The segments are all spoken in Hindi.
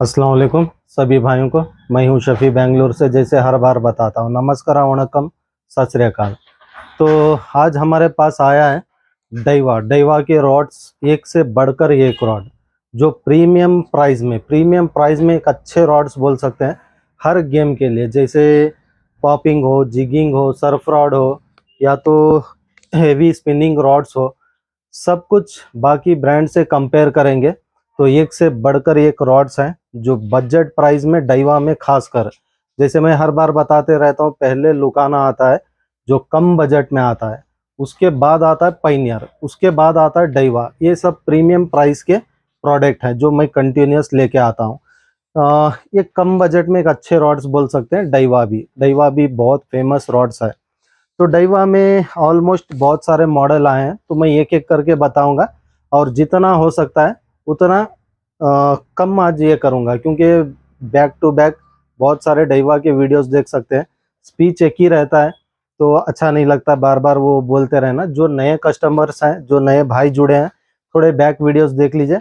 अस्सलाम वालेकुम सभी भाइयों को। मैं हूं शफी बेंगलुरु से, जैसे हर बार बताता हूं। नमस्कार, वणक्कम, सत श्री अकाल। तो आज हमारे पास आया है डाइवा। डाइवा के रॉड्स एक से बढ़कर एक रॉड, जो प्रीमियम प्राइस में एक अच्छे रॉड्स बोल सकते हैं हर गेम के लिए। जैसे पॉपिंग हो, जिगिंग हो, सर्फ रॉड हो, या तो हेवी स्पिनिंग रॉड्स हो, सब कुछ बाकी ब्रांड से कंपेयर करेंगे तो एक से बढ़कर एक रॉड्स हैं जो बजट प्राइस में डाइवा में खासकर। जैसे मैं हर बार बताते रहता हूँ, पहले लुकाना आता है जो कम बजट में आता है, उसके बाद आता है पायनियर, उसके बाद आता है डाइवा। ये सब प्रीमियम प्राइस के प्रोडक्ट हैं जो मैं कंटिन्यूस लेके आता हूँ। ये कम बजट में एक अच्छे रॉड्स बोल सकते हैं। डाइवा भी बहुत फेमस रॉड्स है। तो डाइवा में ऑलमोस्ट बहुत सारे मॉडल आए हैं, तो मैं एक एक करके बताऊंगा और जितना हो सकता है उतना कम आज ये करूंगा, क्योंकि बैक टू बैक बहुत सारे डाइवा के वीडियोस देख सकते हैं, स्पीच एक ही रहता है तो अच्छा नहीं लगता बार बार वो बोलते रहना। जो नए कस्टमर्स हैं, जो नए भाई जुड़े हैं, थोड़े बैक वीडियोस देख लीजिए।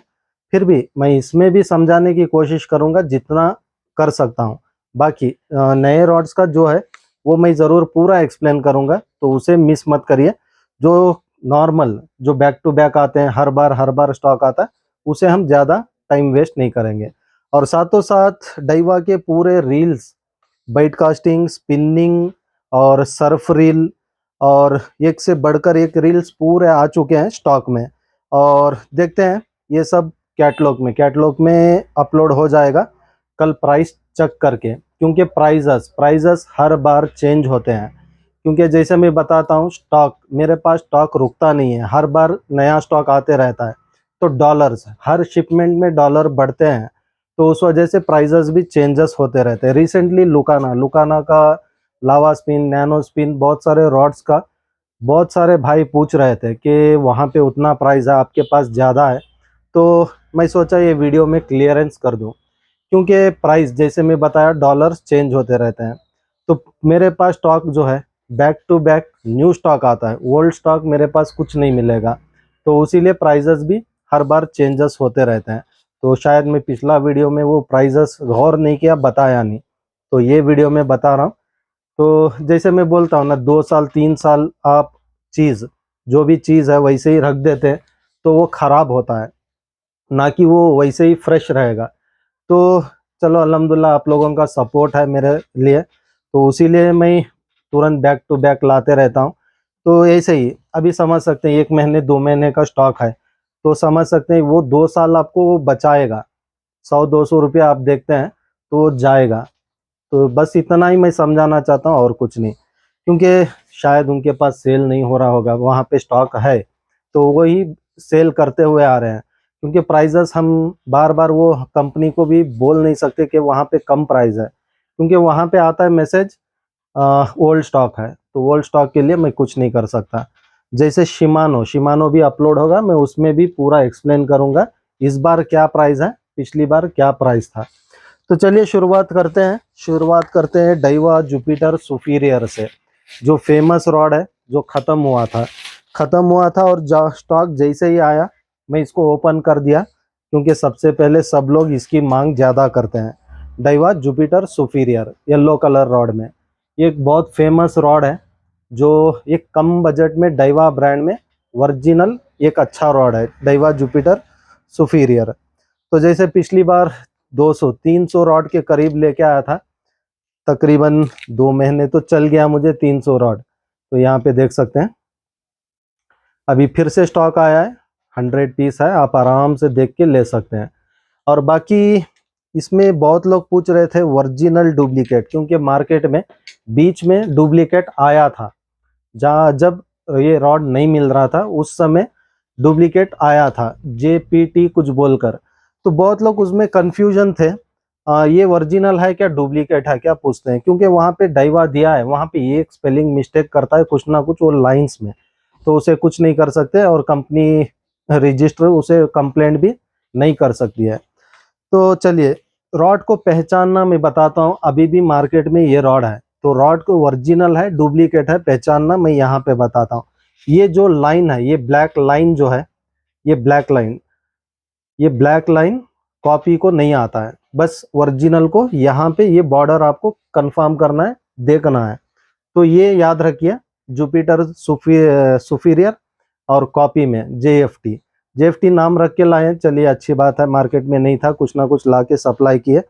फिर भी मैं इसमें भी समझाने की कोशिश करूंगा जितना कर सकता हूँ। बाकी नए रॉड्स का जो है वो मैं ज़रूर पूरा एक्सप्लेन करूंगा, तो उसे मिस मत करिए। जो नॉर्मल, जो बैक टू बैक आते हैं, हर बार स्टॉक आता है, उसे हम ज़्यादा टाइम वेस्ट नहीं करेंगे। और साथों साथ डाइवा के पूरे रील्स, बाइट कास्टिंग, स्पिनिंग और सर्फ रील, और एक से बढ़कर एक रील्स पूरे आ चुके हैं स्टॉक में। और देखते हैं ये सब कैटलॉग में अपलोड हो जाएगा कल प्राइस चेक करके, क्योंकि प्राइजेस हर बार चेंज होते हैं। क्योंकि जैसे मैं बताता हूँ, मेरे पास स्टॉक रुकता नहीं है, हर बार नया स्टॉक आते रहता है। तो डॉलर्स, हर शिपमेंट में डॉलर बढ़ते हैं, तो उस वजह से प्राइजेस भी चेंजेस होते रहते हैं। रिसेंटली लुकाना का लावा स्पिन, नैनो स्पिन, बहुत सारे रॉड्स का बहुत सारे भाई पूछ रहे थे कि वहाँ पे उतना प्राइस है, आपके पास ज़्यादा है। तो मैं सोचा ये वीडियो में क्लियरेंस कर दूँ, क्योंकि प्राइस जैसे मैं बताया डॉलर्स चेंज होते रहते हैं। तो मेरे पास स्टॉक जो है back to back new stock आता है, ओल्ड स्टॉक मेरे पास कुछ नहीं मिलेगा। तो इसीलिए प्राइजेस भी हर बार चेंजेस होते रहते हैं। तो शायद मैं पिछला वीडियो में वो प्राइजेस गौर नहीं किया, बताया नहीं, तो ये वीडियो में बता रहा हूँ। तो जैसे मैं बोलता हूँ ना, 2 साल 3 साल आप जो भी चीज़ है वैसे ही रख देते हैं तो वो ख़राब होता है, ना कि वो वैसे ही फ्रेश रहेगा। तो चलो, अल्हम्दुलिल्लाह आप लोगों का सपोर्ट है मेरे लिए, तो उसीलिए मैं तुरंत बैक टू बैक लाते रहता हूँ। तो ऐसे ही अभी समझ सकते हैं 1 महीने 2 महीने का स्टॉक है, तो समझ सकते हैं वो 2 साल आपको वो बचाएगा। 100-200 रुपया आप देखते हैं तो वो जाएगा। तो बस इतना ही मैं समझाना चाहता हूँ, और कुछ नहीं। क्योंकि शायद उनके पास सेल नहीं हो रहा होगा, वहाँ पे स्टॉक है तो वही सेल करते हुए आ रहे हैं। क्योंकि प्राइजेस हम बार बार वो कंपनी को भी बोल नहीं सकते कि वहाँ पे कम प्राइस है, क्योंकि वहाँ पे आता है मैसेज ओल्ड स्टॉक है, तो ओल्ड स्टॉक के लिए मैं कुछ नहीं कर सकता। जैसे शिमानो भी अपलोड होगा, मैं उसमें भी पूरा एक्सप्लेन करूंगा इस बार क्या प्राइस है, पिछली बार क्या प्राइस था। तो चलिए शुरुआत करते हैं डाइवा जुपिटर सुपीरियर से, जो फेमस रॉड है, जो ख़त्म हुआ था और स्टॉक जैसे ही आया मैं इसको ओपन कर दिया, क्योंकि सबसे पहले सब लोग इसकी मांग ज़्यादा करते हैं। Daiwa Jupiter superior yellow colour rod में, ये एक बहुत फेमस रॉड है, जो एक कम बजट में डाइवा ब्रांड में ओरिजिनल एक अच्छा रॉड है, डाइवा जुपिटर सुपीरियर। तो जैसे पिछली बार 200-300 रॉड के करीब लेके आया था, तकरीबन 2 महीने तो चल गया मुझे 300 रॉड। तो यहाँ पे देख सकते हैं अभी फिर से स्टॉक आया है, 100 पीस है, आप आराम से देख के ले सकते हैं। और बाकी इसमें बहुत लोग पूछ रहे थे ओरिजिनल डुप्लीकेट, क्योंकि मार्केट में बीच में डुप्लीकेट आया था, जब ये रॉड नहीं मिल रहा था उस समय डुप्लीकेट आया था, JPT कुछ बोलकर। तो बहुत लोग उसमें कंफ्यूजन थे, ये ओरिजिनल है क्या डुप्लीकेट है क्या पूछते हैं, क्योंकि वहाँ पे डाइवा दिया है, वहाँ पे ये एक स्पेलिंग मिस्टेक करता है कुछ ना कुछ वो लाइंस में, तो उसे कुछ नहीं कर सकते, और कंपनी रजिस्टर उसे कंप्लेंट भी नहीं कर सकती है। तो चलिए, रॉड को पहचानना मैं बताता हूँ। अभी भी मार्केट में ये रॉड है, तो रॉड को ओरिजिनल है डुप्लीकेट है पहचानना मैं यहाँ पे बताता हूँ। ये जो लाइन है, ये ब्लैक लाइन जो है, ये ब्लैक लाइन कॉपी को नहीं आता है, बस ओरिजिनल को यहाँ पे ये बॉर्डर आपको कंफर्म करना है, देखना है। तो ये याद रखिए, जुपिटर सुपीरियर और कॉपी में जेएफटी नाम रख के लाए, चलिए अच्छी बात है, मार्केट में नहीं था, कुछ ना कुछ ला के सप्लाई किए,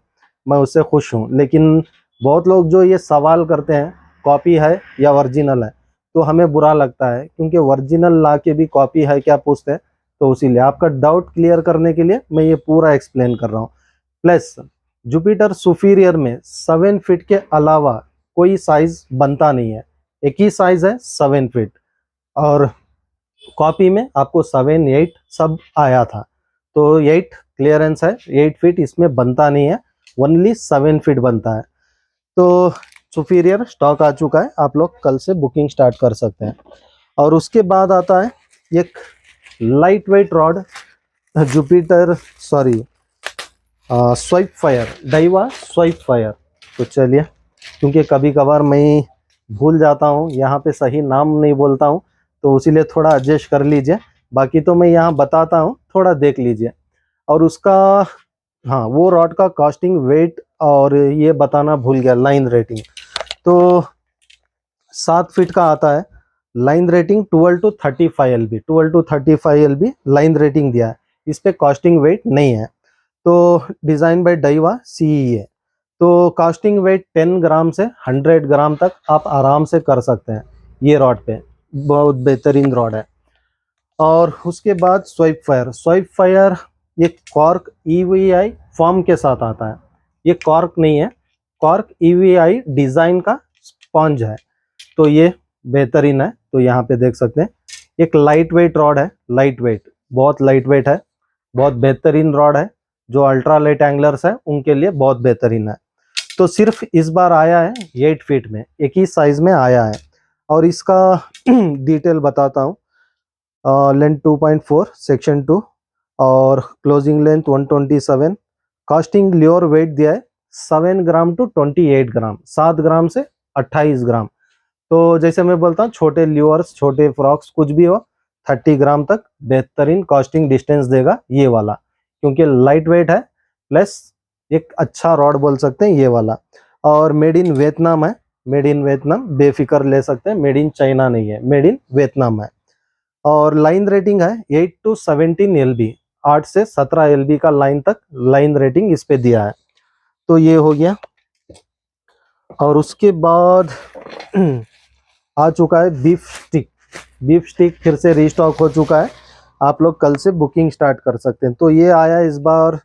मैं उससे खुश हूँ। लेकिन बहुत लोग जो ये सवाल करते हैं कॉपी है या ओरिजिनल है, तो हमें बुरा लगता है, क्योंकि ओरिजिनल ला के भी कॉपी है क्या पूछते हैं। तो इसीलिए आपका डाउट क्लियर करने के लिए मैं ये पूरा एक्सप्लेन कर रहा हूँ। प्लस जुपिटर सुपीरियर में 7 फीट के अलावा कोई साइज बनता नहीं है, एक ही साइज है 7 फीट, और कॉपी में आपको 7, 8 सब आया था। तो 8 क्लियरेंस है, 8 फीट इसमें बनता नहीं है, ओनली 7 फीट बनता है। तो सुपीरियर स्टॉक आ चुका है, आप लोग कल से बुकिंग स्टार्ट कर सकते हैं। और उसके बाद आता है एक light weight rod, Jupiter swipe fire, Daiwa swipe fire. तो चलिए, क्योंकि कभी कभार मैं भूल जाता हूँ, यहाँ पे सही नाम नहीं बोलता हूँ, तो इसीलिए थोड़ा एडजस्ट कर लीजिए। बाकी तो मैं यहाँ बताता हूँ, थोड़ा देख लीजिए। और उसका हाँ, वो रॉड का कास्टिंग वेट और ये बताना भूल गया, लाइन रेटिंग। तो 7 फीट का आता है, line rating 12 to 35 LB, 12 to 35 LB line rating दिया है, इस पे कास्टिंग वेट नहीं है। तो डिज़ाइन बाय डाइवा CE है। तो कास्टिंग वेट 10 ग्राम से 100 ग्राम तक आप आराम से कर सकते हैं ये रॉड पे, बहुत बेहतरीन रॉड है। और उसके बाद स्वाइप फायर ये कॉर्क EVI फॉर्म के साथ आता है, ये कॉर्क नहीं है, कॉर्क EVI डिज़ाइन का स्पंज है। तो ये बेहतरीन है। तो यहाँ पे देख सकते हैं, एक लाइट वेट रॉड है, बहुत लाइट वेट है, बहुत बेहतरीन रॉड है। जो अल्ट्रा लाइट एंगलर्स है उनके लिए बहुत बेहतरीन है। तो सिर्फ इस बार आया है 8 फीट में, एक ही साइज में आया है। और इसका डिटेल बताता हूँ। लेंथ 2.4, सेक्शन 2, और closing length 127, casting lure weight दिया है 7 ग्राम to 28 ग्राम, 7 ग्राम से 28 ग्राम। तो जैसे मैं बोलता हूँ, छोटे ल्यूअर्स, छोटे फ्रॉक्स कुछ भी हो, 30 ग्राम तक बेहतरीन कास्टिंग डिस्टेंस देगा ये वाला, क्योंकि लाइट वेट है, प्लस एक अच्छा रॉड बोल सकते हैं ये वाला। और मेड इन वियतनाम है, मेड इन वियतनाम, बेफिक्र ले सकते हैं, मेड इन चाइना नहीं है, मेड इन वियतनाम है। और लाइन रेटिंग है 8 to 17 LB, 8 से 17 LB का लाइन तक लाइन रेटिंग इस पे दिया है। तो ये हो गया। और उसके बाद आ चुका है बीफ स्टिक फिर से रीस्टॉक हो चुका है, आप लोग कल से बुकिंग स्टार्ट कर सकते हैं। तो ये आया इस बार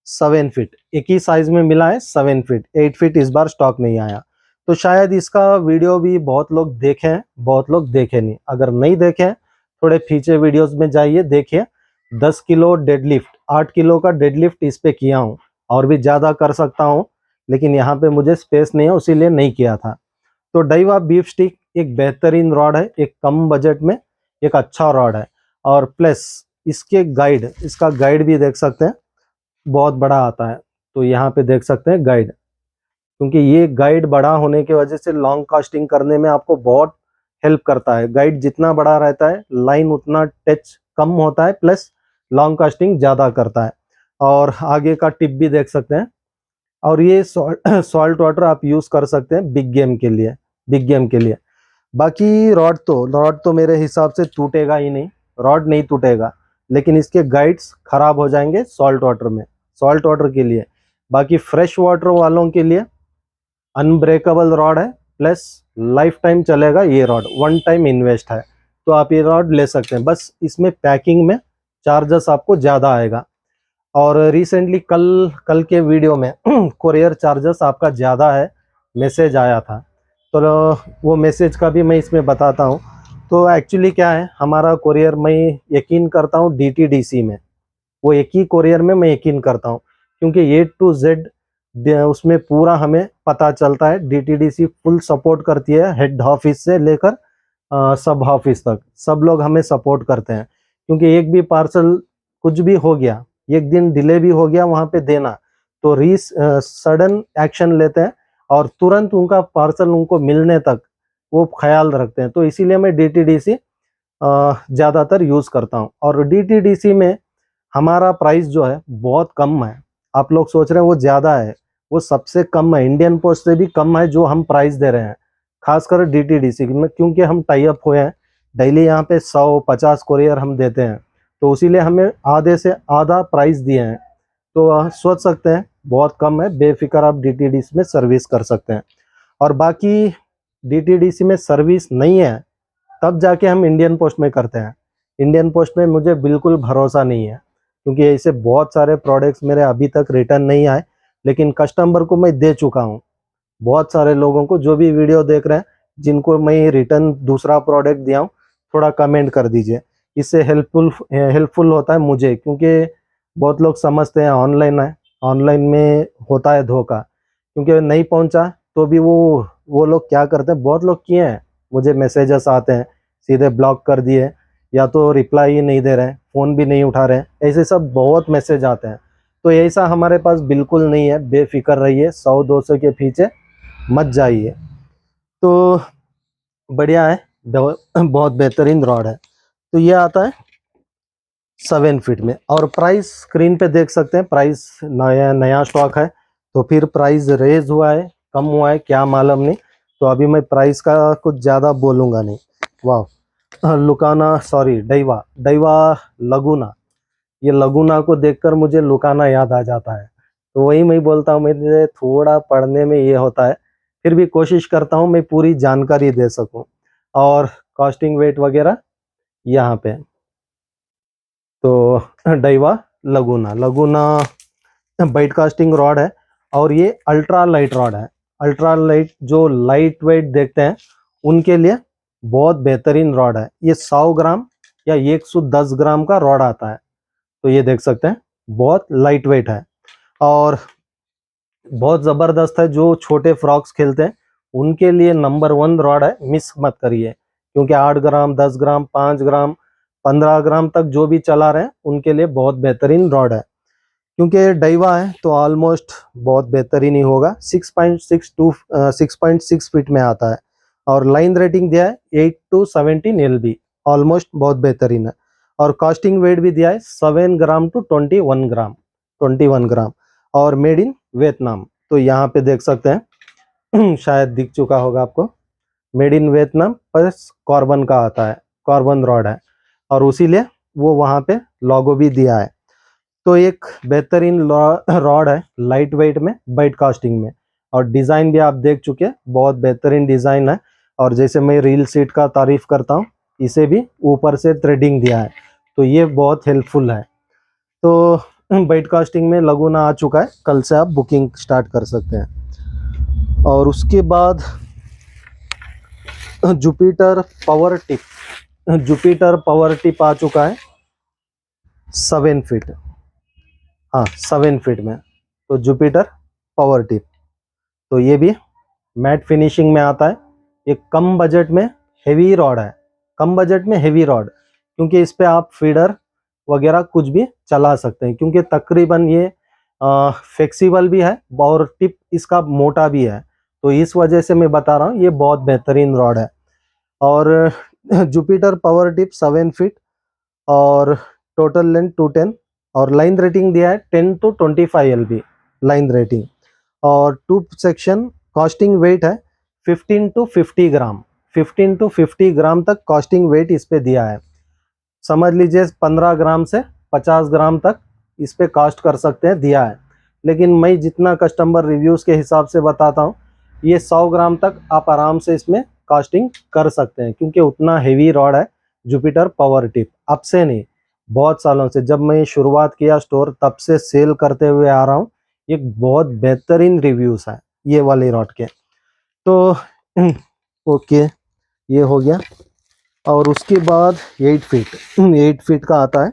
7 फीट, एक ही साइज में मिला है 7 फीट, 8 फीट इस बार स्टॉक नहीं आया। तो शायद इसका वीडियो भी बहुत लोग देखे हैं, बहुत लोग देखे नहीं। अगर नहीं देखे थोड़े पीछे वीडियोस में जाइए, देखिए। 10 किलो डेडलिफ्ट, 8 किलो का डेडलिफ्ट इस पे किया हूँ, और भी ज़्यादा कर सकता हूँ, लेकिन यहाँ पे मुझे स्पेस नहीं है, इसीलिए नहीं किया था। तो डाइवा बीफ स्टिक एक बेहतरीन रॉड है, एक कम बजट में एक अच्छा रॉड है। और प्लस इसके गाइड, इसका गाइड भी देख सकते हैं, बहुत बड़ा आता है। तो यहाँ पे देख सकते हैं गाइड, क्योंकि ये गाइड बड़ा होने की वजह से लॉन्ग कास्टिंग करने में आपको बहुत हेल्प करता है। गाइड जितना बड़ा रहता है, लाइन उतना टच कम होता है, प्लस लॉन्ग कास्टिंग ज़्यादा करता है। और आगे का टिप भी देख सकते हैं। और ये सॉल्ट वाटर आप यूज़ कर सकते हैं बिग गेम के लिए। बाकी रॉड तो मेरे हिसाब से टूटेगा ही नहीं, रॉड नहीं टूटेगा, लेकिन इसके गाइड्स खराब हो जाएंगे सॉल्ट वाटर के लिए। बाकी फ्रेश वाटर वालों के लिए अनब्रेकेबल रॉड है, प्लस लाइफ टाइम चलेगा ये रॉड, वन टाइम इन्वेस्ट है। तो आप ये रॉड ले सकते हैं, बस इसमें पैकिंग में चार्जेस आपको ज़्यादा आएगा। और रिसेंटली कल के वीडियो में कोरियर चार्जेस आपका ज़्यादा है, मैसेज आया था, तो वो मैसेज का भी मैं इसमें बताता हूँ। तो एक्चुअली क्या है, हमारा कोरियर, मैं यकीन करता हूँ DTDC में, वो एक ही कोरियर में मैं यकीन करता हूँ, क्योंकि A to Z उसमें पूरा हमें पता चलता है। DTDC फुल सपोर्ट करती है, हेड ऑफिस से लेकर सब ऑफिस तक सब लोग हमें सपोर्ट करते हैं। क्योंकि एक भी पार्सल कुछ भी हो गया, एक दिन डिले भी हो गया वहाँ पे देना, तो सडन एक्शन लेते हैं, और तुरंत उनका पार्सल उनको मिलने तक वो ख्याल रखते हैं। तो इसीलिए मैं DTDC ज़्यादातर यूज़ करता हूँ। और DTDC में हमारा प्राइस जो है बहुत कम है। आप लोग सोच रहे हैं वो ज़्यादा है, वो सबसे कम है, इंडियन पोस्ट से भी कम है जो हम प्राइस दे रहे हैं, खासकर DTDC में, क्योंकि हम टाई अप हुए हैं। डेली यहाँ पे 100-50 कोरियर हम देते हैं, तो उसीलिए हमें आधे से आधा प्राइस दिए हैं। तो सोच सकते हैं बहुत कम है, बेफिक्र आप DTDC में सर्विस कर सकते हैं। और बाकी DTDC में सर्विस नहीं है तब जाके हम इंडियन पोस्ट में करते हैं। इंडियन पोस्ट में मुझे बिल्कुल भरोसा नहीं है, क्योंकि ऐसे बहुत सारे प्रोडक्ट्स मेरे अभी तक रिटर्न नहीं आए, लेकिन कस्टमर को मैं दे चुका हूँ। बहुत सारे लोगों को जो भी वीडियो देख रहे हैं, जिनको मैं रिटर्न दूसरा प्रोडक्ट दिया हूँ, थोड़ा कमेंट कर दीजिए, इससे हेल्पफुल होता है मुझे, क्योंकि बहुत लोग समझते हैं ऑनलाइन है, ऑनलाइन में होता है धोखा, क्योंकि नहीं पहुंचा तो भी वो लोग क्या करते हैं, बहुत लोग किए हैं, मुझे मैसेजेस आते हैं, सीधे ब्लॉक कर दिए, या तो रिप्लाई ही नहीं दे रहे हैं, फ़ोन भी नहीं उठा रहे हैं, ऐसे सब बहुत मैसेज आते हैं। तो ऐसा हमारे पास बिल्कुल नहीं है, बेफिक्र रहिए, 100-200 के पीछे मत जाइए। तो बढ़िया है, बहुत बेहतरीन रॉड है। तो ये आता है 7 फीट में, और प्राइस स्क्रीन पे देख सकते हैं, प्राइस नया नया स्टॉक है, तो फिर प्राइस रेज हुआ है, कम हुआ है, क्या मालूम नहीं। तो अभी मैं प्राइस का कुछ ज़्यादा बोलूँगा नहीं। वाह, लुकाना, सॉरी, डाइवा डाइवा लगुना, ये लगुना को देखकर मुझे लुकाना याद आ जाता है। तो वही मैं बोलता हूँ, मुझे थोड़ा पढ़ने में ये होता है, फिर भी कोशिश करता हूँ मैं पूरी जानकारी दे सकूँ। और कॉस्टिंग वेट वगैरह यहाँ पे, तो डाइवा लगुना लगुना बाइट कास्टिंग रॉड है, और ये अल्ट्रा लाइट रॉड है। अल्ट्रा लाइट, जो लाइट वेट देखते हैं उनके लिए बहुत बेहतरीन रॉड है। ये 100 ग्राम या 110 ग्राम का रॉड आता है। तो ये देख सकते हैं, बहुत लाइट वेट है और बहुत ज़बरदस्त है। जो छोटे फ्रॉक्स खेलते हैं उनके लिए नंबर 1 रॉड है, मिस मत करिए, क्योंकि 8 ग्राम, 10 ग्राम, 5 ग्राम, 15 ग्राम तक जो भी चला रहे हैं उनके लिए बहुत बेहतरीन रॉड है। क्योंकि डाइवा है तो ऑलमोस्ट बहुत बेहतरीन ही होगा। 6.6 फीट में आता है, और लाइन रेटिंग दिया है 8 to 17 LB, ऑलमोस्ट बहुत बेहतरीन है। और कास्टिंग वेट भी दिया है 7 ग्राम to 21 ग्राम, और मेड इन वियतनाम। तो यहाँ पे देख सकते हैं शायद दिख चुका होगा आपको, made in Vietnam plus carbon का आता है, कार्बन रॉड है, और उसीलिए वो वहाँ पे लोगो भी दिया है। तो एक बेहतरीन रॉड है, लाइट वेट में, बाइट कास्टिंग में, और डिज़ाइन भी आप देख चुके हैं, बहुत बेहतरीन डिज़ाइन है। और जैसे मैं रील सीट का तारीफ करता हूँ, इसे भी ऊपर से थ्रेडिंग दिया है, तो ये बहुत हेल्पफुल है। तो बाइट कास्टिंग में लगुना आ चुका है, कल से आप बुकिंग स्टार्ट कर सकते हैं। और उसके बाद जुपिटर पावर टिप आ चुका है 7 फीट, हाँ 7 फीट में। तो जुपिटर पावर टिप, तो ये भी मैट फिनिशिंग में आता है। एक कम बजट में हेवी रॉड है, कम बजट में हेवी रॉड, क्योंकि इस पे आप फीडर वगैरह कुछ भी चला सकते हैं, क्योंकि तकरीबन ये फ्लेक्सिबल भी है और टिप इसका मोटा भी है। तो इस वजह से मैं बता रहा हूँ ये बहुत बेहतरीन रॉड है। और जुपिटर पावर टिप 7 फीट, और टोटल लेंथ 210, और लाइन रेटिंग दिया है 10 to 25 LB लाइन रेटिंग। और ट्यूब सेक्शन कॉस्टिंग वेट है 15 to 50 ग्राम, 15 to 50 ग्राम तक कॉस्टिंग वेट इस पे दिया है। समझ लीजिए 15 ग्राम से 50 ग्राम तक इस पे कास्ट कर सकते हैं, दिया है। लेकिन मैं जितना कस्टमर रिव्यूज़ के हिसाब से बताता हूँ, ये 100 ग्राम तक आप आराम से इसमें कास्टिंग कर सकते हैं, क्योंकि उतना हेवी रॉड है जुपिटर पावर टिप। अब से नहीं, बहुत सालों से, जब मैं शुरुआत किया स्टोर तब से सेल करते हुए आ रहा हूँ। ये बहुत बेहतरीन रिव्यूज़ है ये वाली रॉड के। तो ओके, ये हो गया। और उसके बाद 8 फीट का आता है,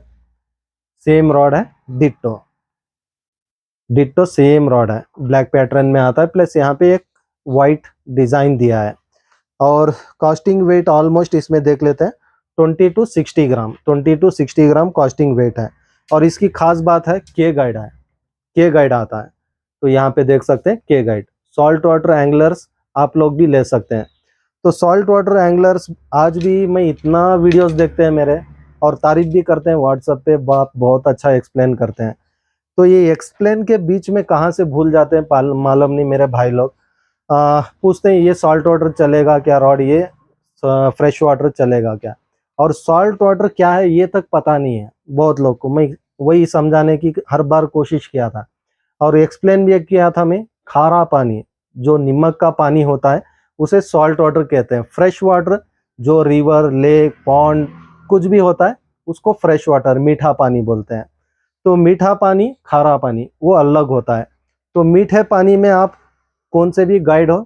सेम रॉड है, डिट्टो डिट्टो सेम रॉड है, ब्लैक पैटर्न में आता है, प्लस यहाँ पे एक वाइट डिज़ाइन दिया है। और कास्टिंग वेट ऑलमोस्ट इसमें देख लेते हैं 20 to 60 gram, 20 to 60 gram casting weight है। और इसकी खास बात है के गाइड है, के गाइड आता है। तो यहाँ पे देख सकते हैं के गाइड, सॉल्ट वाटर एंगलर्स आप लोग भी ले सकते हैं। तो सॉल्ट वाटर एंगलर्स आज भी मैं इतना वीडियोस देखते हैं मेरे, और तारीफ भी करते हैं व्हाट्सएप पे, बाप बहुत अच्छा एक्सप्लेन करते हैं। तो ये एक्सप्लेन के बीच में कहाँ से भूल जाते हैं मालूम नहीं मेरे भाई लोग। पूछते हैं ये सॉल्ट वाटर चलेगा क्या रॉड, ये फ्रेश वाटर चलेगा क्या, और सॉल्ट वाटर क्या है ये तक पता नहीं है बहुत लोग को। मैं वही समझाने की हर बार कोशिश किया था, और एक्सप्लेन भी किया था मैं। खारा पानी, जो नमक का पानी होता है उसे सॉल्ट वाटर कहते हैं। फ्रेश वाटर जो रिवर, लेक, पॉन्ड कुछ भी होता है उसको फ्रेश वाटर, मीठा पानी बोलते हैं। तो मीठा पानी, खारा पानी वो अलग होता है। तो मीठे पानी में आप कौन से भी गाइड हो,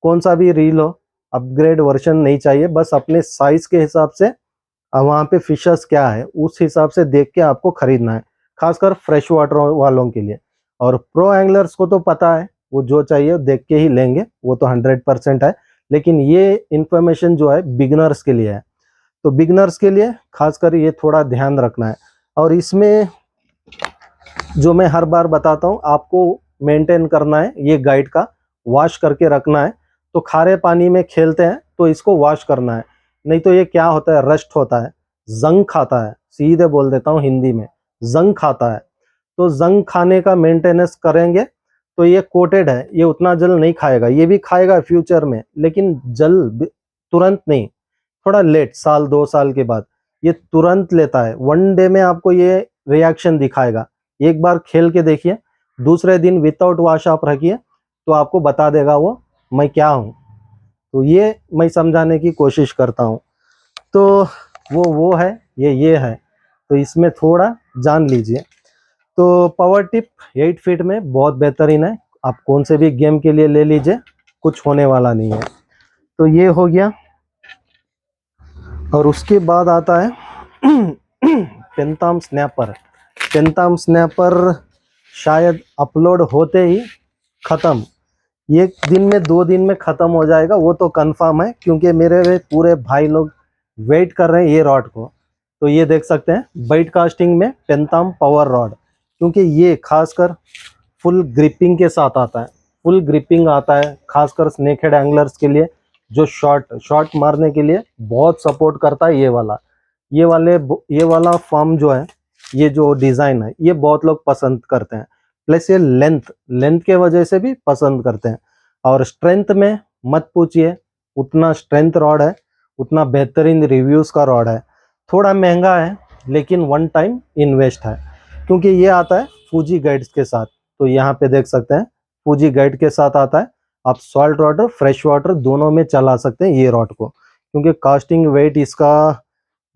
कौन सा भी रील हो, अपग्रेड वर्जन नहीं चाहिए, बस अपने साइज के हिसाब से वहाँ पे फिशेस क्या है उस हिसाब से देख के आपको खरीदना है, खासकर फ्रेश वाटर वालों के लिए। और प्रो एंगलर्स को तो पता है, वो जो चाहिए देख के ही लेंगे, वो तो 100% है। लेकिन ये इंफॉर्मेशन जो है बिगनर्स के लिए है, तो बिगनर्स के लिए खासकर ये थोड़ा ध्यान रखना है। और इसमें जो मैं हर बार बताता हूँ आपको मेंटेन करना है, ये गाइड का वॉश करके रखना है। तो खारे पानी में खेलते हैं तो इसको वॉश करना है, नहीं तो ये क्या होता है, रस्ट होता है, जंग खाता है, सीधे बोल देता हूँ हिंदी में, जंग खाता है। तो जंग खाने का मेंटेनेंस करेंगे तो ये कोटेड है, ये उतना जल नहीं खाएगा, ये भी खाएगा फ्यूचर में, लेकिन तुरंत नहीं, थोड़ा लेट, साल 2 साल के बाद। ये तुरंत लेता है, 1 डे में आपको ये रिएक्शन दिखाएगा। एक बार खेल के देखिए, दूसरे दिन विदाउट वॉश आप रखिए तो आपको बता देगा वो मैं क्या हूँ। तो ये मैं समझाने की कोशिश करता हूँ। तो वो है, ये है, तो इसमें थोड़ा जान लीजिए। तो पावर टिप 8 फीट में बहुत बेहतरीन है, आप कौन से भी गेम के लिए ले लीजिए, कुछ होने वाला नहीं है। तो ये हो गया। और उसके बाद आता है पेंटाम स्नैपर। पेंटाम स्नैपर शायद अपलोड होते ही ख़त्म, 1 दिन में 2 दिन में ख़त्म हो जाएगा, वो तो कंफर्म है, क्योंकि मेरे पूरे भाई लोग वेट कर रहे हैं ये रॉड को। तो ये देख सकते हैं बाइट कास्टिंग में पेंटाम पावर रॉड, क्योंकि ये खासकर फुल ग्रिपिंग के साथ आता है, फुल ग्रिपिंग आता है, खासकर स्नेक हेड एंगलर्स के लिए, जो शॉट मारने के लिए बहुत सपोर्ट करता है। ये वाला फॉर्म जो है, ये जो डिज़ाइन है, ये बहुत लोग पसंद करते हैं। प्लस ये लेंथ के वजह से भी पसंद करते हैं। और स्ट्रेंथ में मत पूछिए, उतना स्ट्रेंथ रॉड है, उतना बेहतरीन रिव्यूज़ का रॉड है। थोड़ा महंगा है लेकिन 1 टाइम इन्वेस्ट है, क्योंकि ये आता है फूजी गाइड्स के साथ। तो यहाँ पे देख सकते हैं फूजी गाइड के साथ आता है। आप सॉल्ट वाटर, फ्रेश वाटर दोनों में चला सकते हैं ये रॉड को, क्योंकि कास्टिंग वेट इसका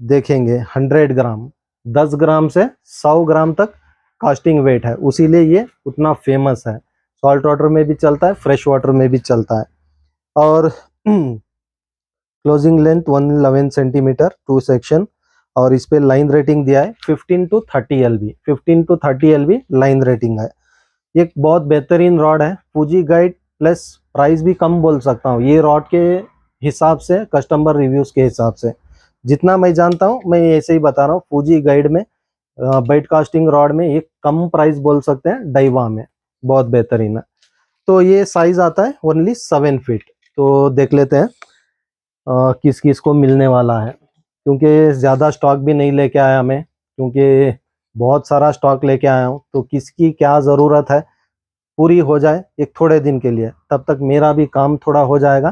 देखेंगे 100 ग्राम, 10 ग्राम से 100 ग्राम तक कास्टिंग वेट है, उसीलिए ये उतना फेमस है। सॉल्ट वाटर में भी चलता है, फ्रेश वाटर में भी चलता है। और क्लोजिंग लेंथ 111 सेंटीमीटर 2 सेक्शन, और इस पे लाइन रेटिंग दिया है 15 to 30 LB, 15 to 30 LB line rating है। एक बहुत बेहतरीन रॉड है फूजी गाइड, प्लस प्राइस भी कम बोल सकता हूँ ये रॉड के हिसाब से, कस्टमर रिव्यूज़ के हिसाब से जितना मैं जानता हूँ मैं ऐसे ही बता रहा हूँ। फूजी गाइड में बाइट कास्टिंग रॉड में ये कम प्राइस बोल सकते हैं, डाइवा में बहुत बेहतरीन है। तो ये साइज आता है ओनली 7 फीट। तो देख लेते हैं किस किस को मिलने वाला है, क्योंकि ज़्यादा स्टॉक भी नहीं लेके आया मैं, क्योंकि बहुत सारा स्टॉक लेके आया हूँ। तो किसकी क्या ज़रूरत है पूरी हो जाए एक थोड़े दिन के लिए, तब तक मेरा भी काम थोड़ा हो जाएगा।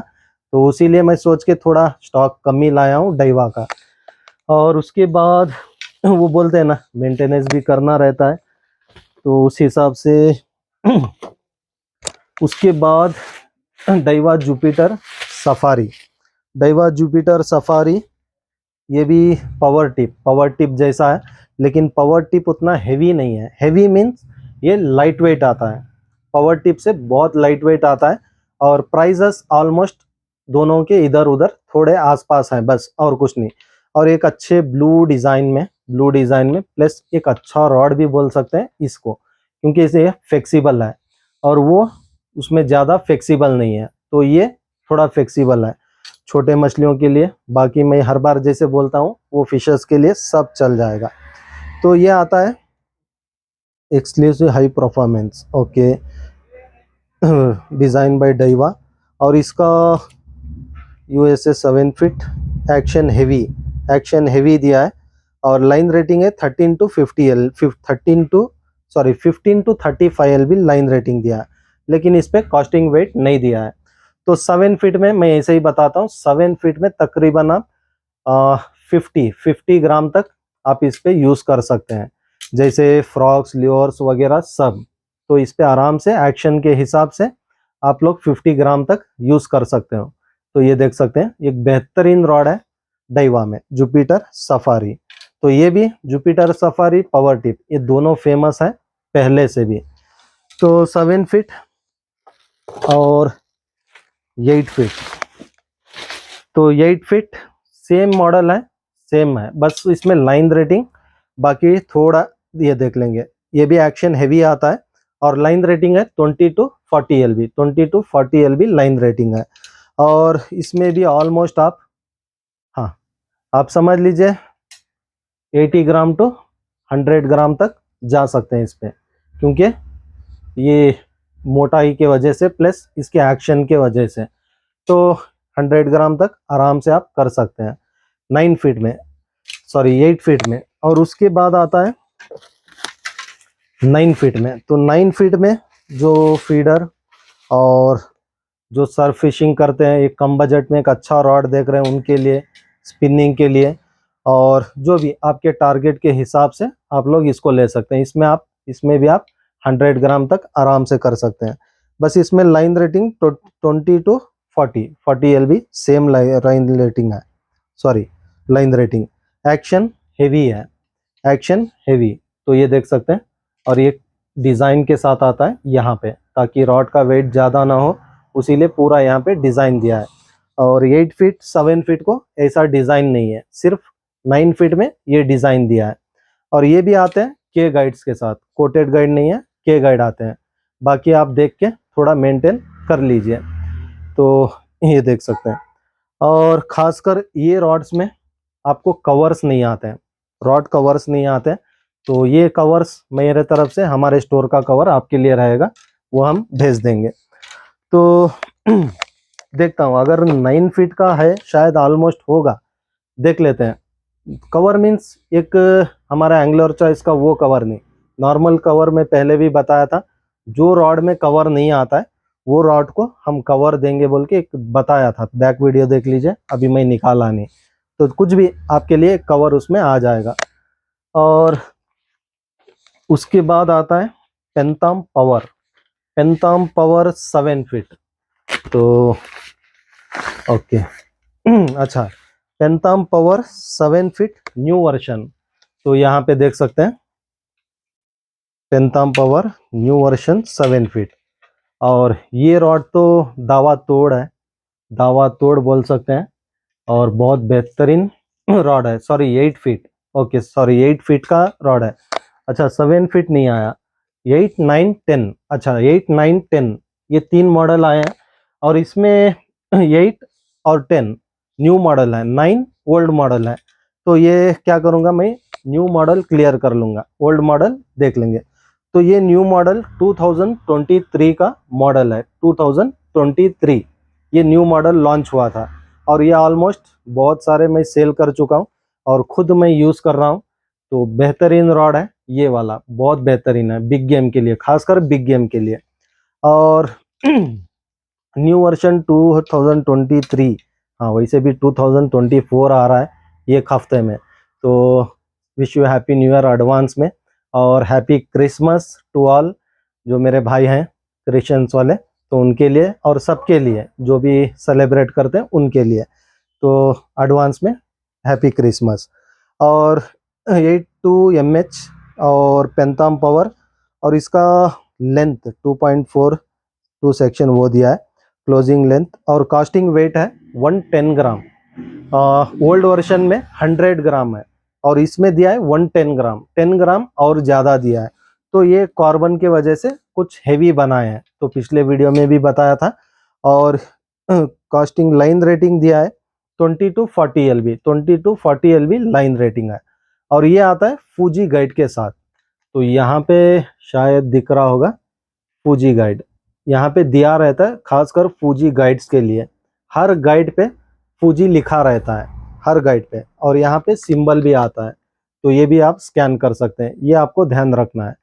तो उसीलिए मैं सोच के थोड़ा स्टॉक कम ही लाया हूँ डाइवा का। और उसके बाद वो बोलते हैं ना मेंटेनेंस भी करना रहता है, तो उस हिसाब से उसके बाद डाइवा जुपिटर सफारी। डाइवा जुपिटर सफारी ये भी पावर टिप जैसा है, लेकिन पावर टिप उतना हैवी नहीं है। हैवी मीन्स ये लाइट वेट आता है, पावर टिप से बहुत लाइट वेट आता है। और प्राइजेस ऑलमोस्ट दोनों के इधर उधर थोड़े आसपास हैं बस, और कुछ नहीं। और एक अच्छे ब्लू डिज़ाइन में प्लस एक अच्छा रॉड भी बोल सकते हैं इसको, क्योंकि इसे फ्लेक्सिबल है, और वो उसमें ज़्यादा फ्लेक्सिबल नहीं है, तो ये थोड़ा फ्लेक्सिबल है छोटे मछलियों के लिए। बाकी मैं हर बार जैसे बोलता हूँ वो फिशर्स के लिए सब चल जाएगा। तो ये आता है exclusive high performance, okay, design by Daiwa. और इसका USA 7 फीट, एक्शन हेवी दिया है और लाइन रेटिंग है 13 to 50 L 15 to 35 lb line rating दिया है, लेकिन इस पे कॉस्टिंग वेट नहीं दिया है। तो 7 फीट में मैं ऐसे ही बताता हूँ, 7 फीट में तकरीबन आप 50 ग्राम तक आप इस पे यूज कर सकते हैं, जैसे फ्रॉक्स ल्योर्स वगैरह सब। तो इस पे आराम से एक्शन के हिसाब से आप लोग 50 ग्राम तक यूज कर सकते हो। तो ये देख सकते हैं, एक बेहतरीन रॉड है डाइवा में, जुपिटर सफारी। तो ये भी जुपिटर सफारी, पावर टिप, ये दोनों फेमस है पहले से भी। तो 7 फीट और 8 फीट, तो 8 फीट सेम मॉडल है, सेम है, बस इसमें लाइन रेटिंग बाकी थोड़ा ये देख लेंगे। ये भी एक्शन हेवी आता है और लाइन रेटिंग है 20 to 40 lb, 20 to 40 lb line rating है। और इसमें भी ऑलमोस्ट आप, हाँ आप समझ लीजिए 80 ग्राम टू 100 ग्राम तक जा सकते हैं इस पे, क्योंकि ये मोटाई के वजह से प्लस इसके एक्शन के वजह से। तो 100 ग्राम तक आराम से आप कर सकते हैं 9 फीट में, सॉरी 8 फीट में। और उसके बाद आता है 9 फीट में। तो 9 फीट में जो फीडर और जो सर्फ फिशिंग करते हैं, एक कम बजट में एक अच्छा रॉड देख रहे हैं उनके लिए, स्पिनिंग के लिए, और जो भी आपके टारगेट के हिसाब से आप लोग इसको ले सकते हैं। इसमें भी आप 100 ग्राम तक आराम से कर सकते हैं। बस इसमें line rating 20 to 40 LB same line rating है, sorry line rating. Action heavy है, एक्शन हेवी, तो ये देख सकते हैं। और ये डिज़ाइन के साथ आता है यहाँ पे, ताकि रॉड का वेट ज़्यादा ना हो, उसीलिए पूरा यहाँ पे डिज़ाइन दिया है। और 8 फीट 7 फीट को ऐसा डिज़ाइन नहीं है, सिर्फ 9 फीट में ये डिज़ाइन दिया है। और ये भी आते हैं के गाइड्स के साथ, कोटेड गाइड नहीं है, के गाइड आते हैं। बाकी आप देख के थोड़ा मेंटेन कर लीजिए। तो ये देख सकते हैं। और खासकर ये रॉड्स में आपको कवर्स नहीं आते हैं, रॉड कवर्स नहीं आते हैं। तो ये कवर्स मेरे तरफ से, हमारे स्टोर का कवर आपके लिए रहेगा, वो हम भेज देंगे। तो देखता हूँ, अगर 9 फीट का है, शायद ऑलमोस्ट होगा, देख लेते हैं। कवर मीन्स एक हमारा एंगलर चॉइस का वो कवर नहीं, नॉर्मल कवर में पहले भी बताया था, जो रॉड में कवर नहीं आता है वो रॉड को हम कवर देंगे बोल के एक बताया था, बैक वीडियो देख लीजिए, अभी मैं निकाला नहीं। तो कुछ भी आपके लिए कवर उसमें आ जाएगा। और उसके बाद आता है पेंताम पावर, पेंताम पावर 7 फीट। तो ओके अच्छा, पेंताम पावर 7 फीट न्यू वर्जन। तो यहाँ पे देख सकते हैं पेंताम पावर न्यू वर्जन 7 फीट। और ये रॉड तो दावा तोड़ है, दावा तोड़ बोल सकते हैं, और बहुत बेहतरीन रॉड है। Sorry 8 feet, okay sorry 8 feet का रॉड है। अच्छा 7 फीट नहीं आया, 8 9 10, अच्छा 8 9 10 ये 3 मॉडल आए हैं। और इसमें 8 और 10 न्यू मॉडल है, 9 ओल्ड मॉडल है। तो ये क्या करूँगा, मैं न्यू मॉडल क्लियर कर लूँगा, ओल्ड मॉडल देख लेंगे। तो ये न्यू मॉडल 2023 का मॉडल है, 2023 ये न्यू मॉडल लॉन्च हुआ था। और ये ऑलमोस्ट बहुत सारे मैं सेल कर चुका हूँ और खुद मैं यूज़ कर रहा हूँ। तो बेहतरीन रॉड है ये वाला, बहुत बेहतरीन है बिग गेम के लिए, खासकर बिग गेम के लिए। और न्यू वर्जन 2023, हाँ वैसे भी 2024 आ रहा है एक हफ्ते में। तो wish you happy new year advance में, और हैप्पी क्रिसमस टू ऑल, जो मेरे भाई हैं क्रिश्चियंस वाले, तो उनके लिए और सबके लिए जो भी सेलिब्रेट करते हैं उनके लिए, तो एडवांस में हैप्पी क्रिसमस। और 82 mH और पेंताम पावर, और इसका लेंथ 2.42 सेक्शन वो दिया है, क्लोजिंग लेंथ। और कास्टिंग वेट है 110 ग्राम, ओल्ड वर्जन में 100 ग्राम है, और इसमें दिया है 110 ग्राम, 10 ग्राम और ज़्यादा दिया है। तो ये कार्बन के वजह से कुछ हेवी बनाए हैं, तो पिछले वीडियो में भी बताया था। और कास्टिंग लाइन रेटिंग दिया है 20 to 40 lb, 20 to 40 lb line rating है। और ये आता है फूजी गाइड के साथ। तो यहाँ पे शायद दिख रहा होगा फूजी गाइड, यहाँ पे दिया रहता है खासकर फूजी गाइड्स के लिए। हर गाइड पे फूजी लिखा रहता है हर गाइड पे, और यहाँ पे सिंबल भी आता है, तो ये भी आप स्कैन कर सकते हैं, ये आपको ध्यान रखना है।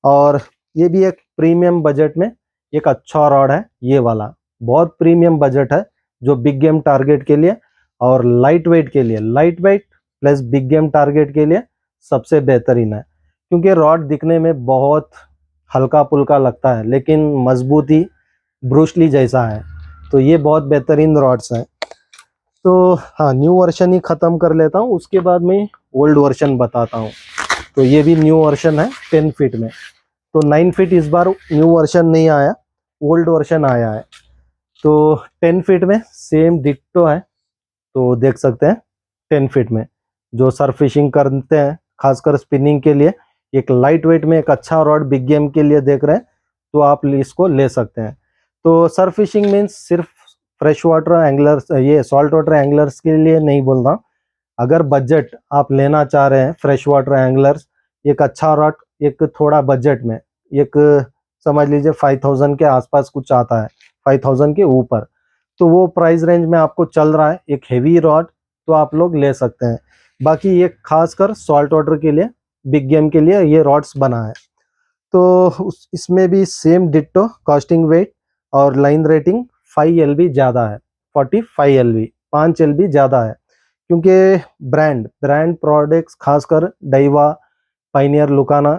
और ये भी एक प्रीमियम बजट में एक अच्छा रॉड है, ये वाला बहुत प्रीमियम बजट है, जो बिग गेम टारगेट के लिए और लाइट वेट के लिए, light weight plus big game target के लिए सबसे बेहतरीन है। क्योंकि रॉड दिखने में बहुत हल्का पुल्का लगता है, लेकिन मजबूती ब्रूसली जैसा है, तो ये बहुत बेहतरीन रॉड्स हैं। तो हाँ, न्यू वर्जन ही ख़त्म कर लेता हूँ, उसके बाद मैं ओल्ड वर्जन बताता हूँ। तो ये भी न्यू वर्जन है 10 फीट में। तो 9 फीट इस बार न्यू वर्जन नहीं आया, ओल्ड वर्जन आया है। तो 10 फीट में सेम डिट्टो है, तो देख सकते हैं 10 फीट में जो सर्फ फिशिंग करते हैं, खासकर स्पिनिंग के लिए, एक लाइट वेट में एक अच्छा रॉड बिग गेम के लिए देख रहे हैं, तो आप इसको ले सकते हैं। तो सर्फ फिशिंग मीन्स सिर्फ फ्रेश वाटर एंगलर्स, ये सॉल्ट वाटर एंगलर्स के लिए नहीं बोल रहा। अगर बजट आप लेना चाह रहे हैं फ्रेश वाटर एंगलर्स, एक अच्छा रॉड एक थोड़ा बजट में, एक समझ लीजिए 5000 के आसपास कुछ आता है, 5000 के ऊपर, तो वो प्राइस रेंज में आपको चल रहा है एक हेवी रॉड, तो आप लोग ले सकते हैं। बाकी ये खासकर सॉल्ट वाटर के लिए, बिग गेम के लिए ये रॉड्स बना है। तो इसमें भी सेम डिट्टो कास्टिंग वेट और लाइन रेटिंग 5 LB ज़्यादा है, 45 LB, 5 LB ज़्यादा है। क्योंकि ब्रांड प्रोडक्ट्स खासकर डाइवा, पाइनियर, लुकाना,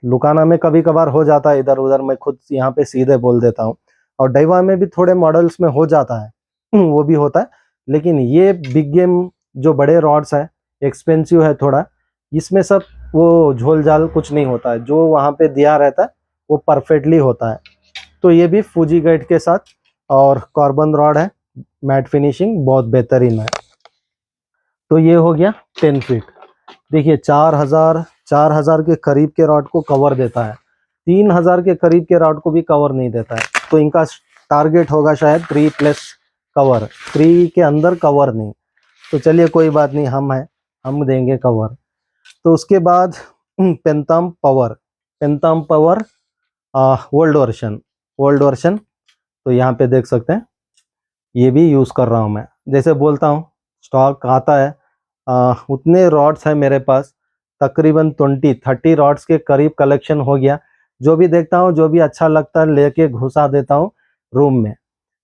लुकाना में कभी कभार हो जाता है इधर उधर, मैं खुद यहाँ पे सीधे बोल देता हूँ, और डाइवा में भी थोड़े मॉडल्स में हो जाता है वो भी होता है। लेकिन ये बिग गेम जो बड़े रॉड्स हैं, एक्सपेंसिव है थोड़ा, इसमें सब वो झोल झाल कुछ नहीं होता है, जो वहाँ पे दिया रहता है वो परफेक्टली होता है। तो ये भी फूजी गाइड के साथ और कार्बन रॉड है, मैट फिनिशिंग बहुत बेहतरीन है। तो ये हो गया 10 फीट। देखिए 4000 के करीब के रॉड को कवर देता है, 3000 के करीब के रॉड को भी कवर नहीं देता है। तो इनका टारगेट होगा शायद 3+ कवर, 3 के अंदर कवर नहीं। तो चलिए कोई बात नहीं, हम देंगे कवर। तो उसके बाद पेंटाम पावर ओल्ड वर्जन, तो यहाँ पे देख सकते हैं ये भी यूज़ कर रहा हूँ मैं। जैसे बोलता हूँ स्टॉक आता है, उतने रॉड्स हैं मेरे पास, तकरीबन 20-30 रॉड्स के करीब कलेक्शन हो गया। जो भी देखता हूँ, जो भी अच्छा लगता है लेके घुसा देता हूँ रूम में।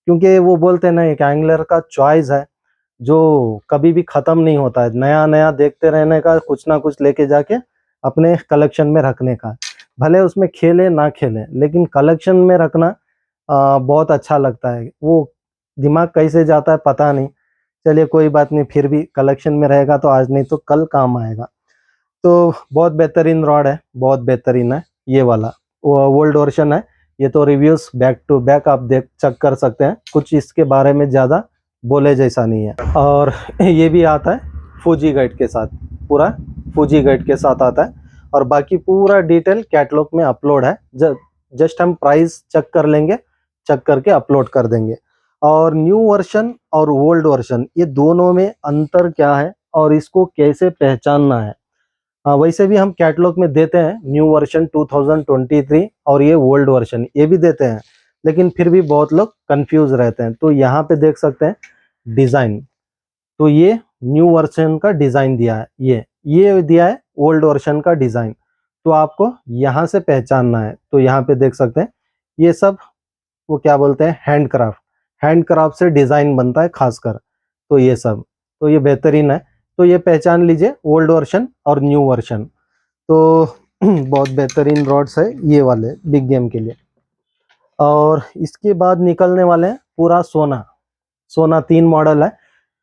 क्योंकि वो बोलते हैं ना, एक एंगलर का चॉइस है जो कभी भी ख़त्म नहीं होता है, नया नया देखते रहने का, कुछ ना कुछ लेके जाके अपने कलेक्शन में रखने का। भले उसमें खेले ना खेले, लेकिन कलेक्शन में रखना बहुत अच्छा लगता है। वो दिमाग कैसे जाता है पता नहीं, चलिए कोई बात नहीं, फिर भी कलेक्शन में रहेगा तो आज नहीं तो कल काम आएगा। तो बहुत बेहतरीन रॉड है, बहुत बेहतरीन है ये वाला, वो ओल्ड वर्जन है। ये तो रिव्यूज़ बैक टू बैक आप चेक कर सकते हैं, कुछ इसके बारे में ज़्यादा बोले जैसा नहीं है। और ये भी आता है फूजी गाइड के साथ, पूरा फूजी गाइड के साथ आता है, और बाकी पूरा डिटेल कैटलॉग में अपलोड है। जस्ट हम प्राइस चेक कर लेंगे, चेक करके अपलोड कर देंगे। और न्यू वर्जन और ओल्ड वर्जन, ये दोनों में अंतर क्या है और इसको कैसे पहचानना है, वैसे भी हम कैटलॉग में देते हैं न्यू वर्जन 2023 और ये ओल्ड वर्जन ये भी देते हैं, लेकिन फिर भी बहुत लोग कंफ्यूज रहते हैं। तो यहाँ पे देख सकते हैं डिज़ाइन, तो ये न्यू वर्जन का डिज़ाइन दिया है, ये दिया है ओल्ड वर्जन का डिज़ाइन, तो आपको यहाँ से पहचानना है। तो यहाँ पे देख सकते हैं ये सब वो क्या बोलते हैं, हैंडक्राफ्ट से डिज़ाइन बनता है खासकर, तो ये सब, तो ये बेहतरीन है। तो ये पहचान लीजिए ओल्ड वर्जन और न्यू वर्जन। तो बहुत बेहतरीन रॉड्स है ये वाले बिग गेम के लिए। और इसके बाद निकलने वाले हैं पूरा सोना 3 मॉडल है।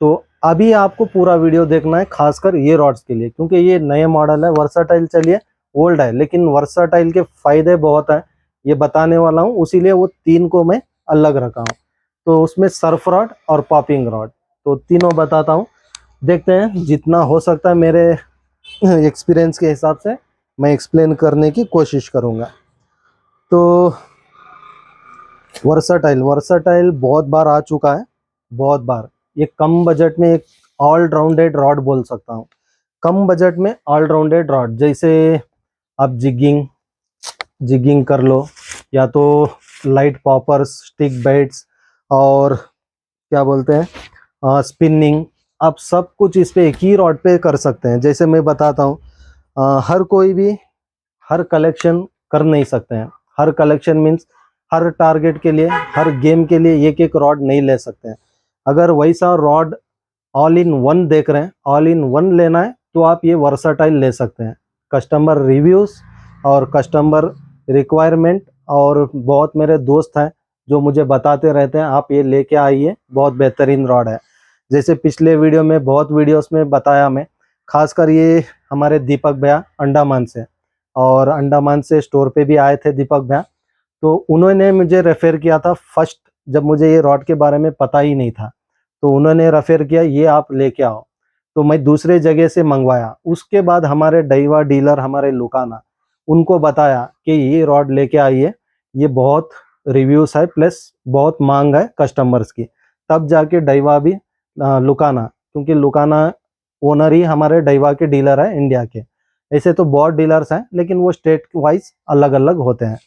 तो अभी आपको पूरा वीडियो देखना है, खासकर ये रॉड्स के लिए, क्योंकि ये नए मॉडल है। वर्साटाइल चलिए ओल्ड है, लेकिन वर्साटाइल के फायदे बहुत हैं, ये बताने वाला हूँ, उसीलिए वो 3 को मैं अलग रखा हूँ। तो उसमें सर्फ रॉड और पॉपिंग रॉड, तो तीनों बताता हूँ। देखते हैं जितना हो सकता है मेरे एक्सपीरियंस के हिसाब से मैं एक्सप्लेन करने की कोशिश करूँगा। तो वर्साटाइल बहुत बार आ चुका है, बहुत बार। ये कम बजट में एक ऑलराउंडेड रॉड बोल सकता हूँ, कम बजट में ऑलराउंडेड रॉड। जैसे आप जिगिंग कर लो, या तो लाइट पॉपर्स, स्टिक बेट्स, और क्या बोलते हैं स्पिनिंग, आप सब कुछ इस पे एक ही रॉड पे कर सकते हैं। जैसे मैं बताता हूँ, हर कोई भी हर कलेक्शन कर नहीं सकते हैं। हर कलेक्शन मीन्स हर टारगेट के लिए, हर गेम के लिए एक एक रॉड नहीं ले सकते हैं। अगर वैसा रॉड ऑल इन वन देख रहे हैं, ऑल इन वन लेना है, तो आप ये वर्साटाइल ले सकते हैं। कस्टमर रिव्यूज़ और कस्टमर रिक्वायरमेंट, और बहुत मेरे दोस्त हैं जो मुझे बताते रहते हैं आप ये लेके आइए, बहुत बेहतरीन रॉड है। जैसे पिछले वीडियो में, बहुत वीडियोस में बताया मैं, खासकर ये हमारे दीपक भैया अंडमान से, और अंडमान से स्टोर पे भी आए थे दीपक भैया, तो उन्होंने मुझे रेफर किया था फर्स्ट, जब मुझे ये रॉड के बारे में पता ही नहीं था, तो उन्होंने रेफर किया ये आप लेके आओ, तो मैं दूसरे जगह से मंगवाया। उसके बाद हमारे डाइवा डीलर, हमारे लुकाना, उनको बताया कि ये रॉड लेके आइए, ये बहुत रिव्यूज है प्लस बहुत मांग है कस्टमर्स की। तब जाके डाइवा भी लुकाना, क्योंकि लुकाना ओनर ही हमारे डाइवा के डीलर है इंडिया के। ऐसे तो बहुत डीलर्स हैं, लेकिन वो स्टेट वाइज अलग अलग होते हैं।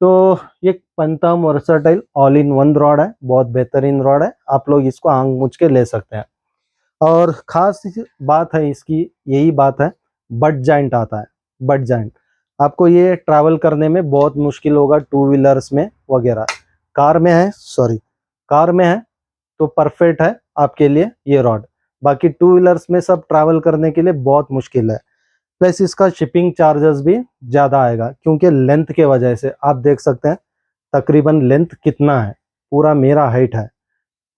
तो ये पंतम versatile all in one rod है, बहुत बेहतरीन रॉड है, आप लोग इसको आंग मूंछ के ले सकते हैं। और खास बात है इसकी, यही बात है, बट जॉइंट आता है। बट जॉइंट आपको ये ट्रैवल करने में बहुत मुश्किल होगा, टू व्हीलर्स में वगैरह। कार में है, सॉरी, कार में है तो परफेक्ट है आपके लिए ये रॉड, बाकी टू व्हीलर्स में सब ट्रैवल करने के लिए बहुत मुश्किल है। प्लस इसका शिपिंग चार्जेस भी ज़्यादा आएगा, क्योंकि लेंथ के वजह से। आप देख सकते हैं तकरीबन लेंथ कितना है, पूरा मेरा हाइट है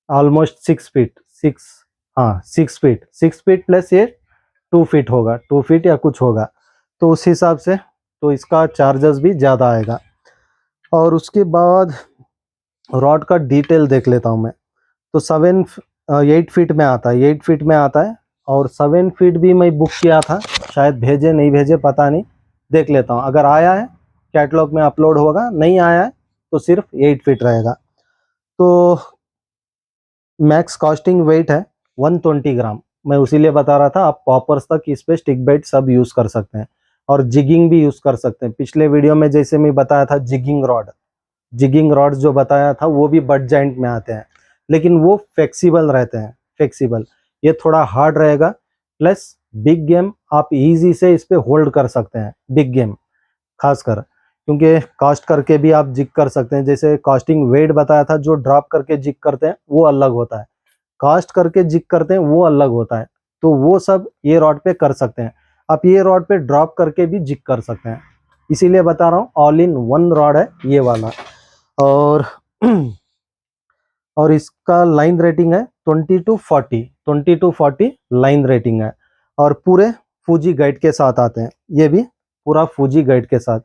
ऑलमोस्ट 6 फीट, हाँ 6 फीट, 6 फीट प्लस ये 2 फीट होगा, 2 फीट या कुछ होगा, तो उस हिसाब से तो इसका चार्जेस भी ज़्यादा आएगा। और उसके बाद रॉड का डिटेल देख लेता हूँ मैं। तो 8 फीट में आता है, 8 फीट में आता है, और 7 फीट भी मैं बुक किया था, शायद भेजे नहीं भेजे पता नहीं, देख लेता हूँ। अगर आया है कैटलॉग में अपलोड होगा, नहीं आया है तो सिर्फ 8 फीट रहेगा। तो मैक्स कॉस्टिंग वेट है 120 ग्राम। मैं उसीलिए बता रहा था, आप पॉपर्स तक इस पे स्टिक बेट सब यूज़ कर सकते हैं, और जिगिंग भी यूज़ कर सकते हैं। पिछले वीडियो में जैसे मैं बताया था जिगिंग रॉड जो बताया था, वो भी बट जॉइंट में आते हैं, लेकिन वो फ्लेक्सिबल रहते हैं, फ्लेक्सिबल। ये थोड़ा हार्ड रहेगा, प्लस बिग गेम आप इजी से इस पे होल्ड कर सकते हैं, बिग गेम खासकर, क्योंकि कास्ट करके भी आप जिग कर सकते हैं। जैसे कास्टिंग वेट बताया था, जो ड्रॉप करके जिग करते हैं वो अलग होता है, कास्ट करके जिग करते हैं वो अलग होता है, तो वो सब ये रॉड पे कर सकते हैं। आप ये रॉड पे ड्रॉप करके भी जिग कर सकते हैं, इसीलिए बता रहा हूँ ऑल इन वन रॉड है ये वाला। और और इसका लाइन रेटिंग है 20 to 40 लाइन रेटिंग है, और पूरे फूजी गाइड के साथ आते हैं, ये भी पूरा फूजी गाइड के साथ।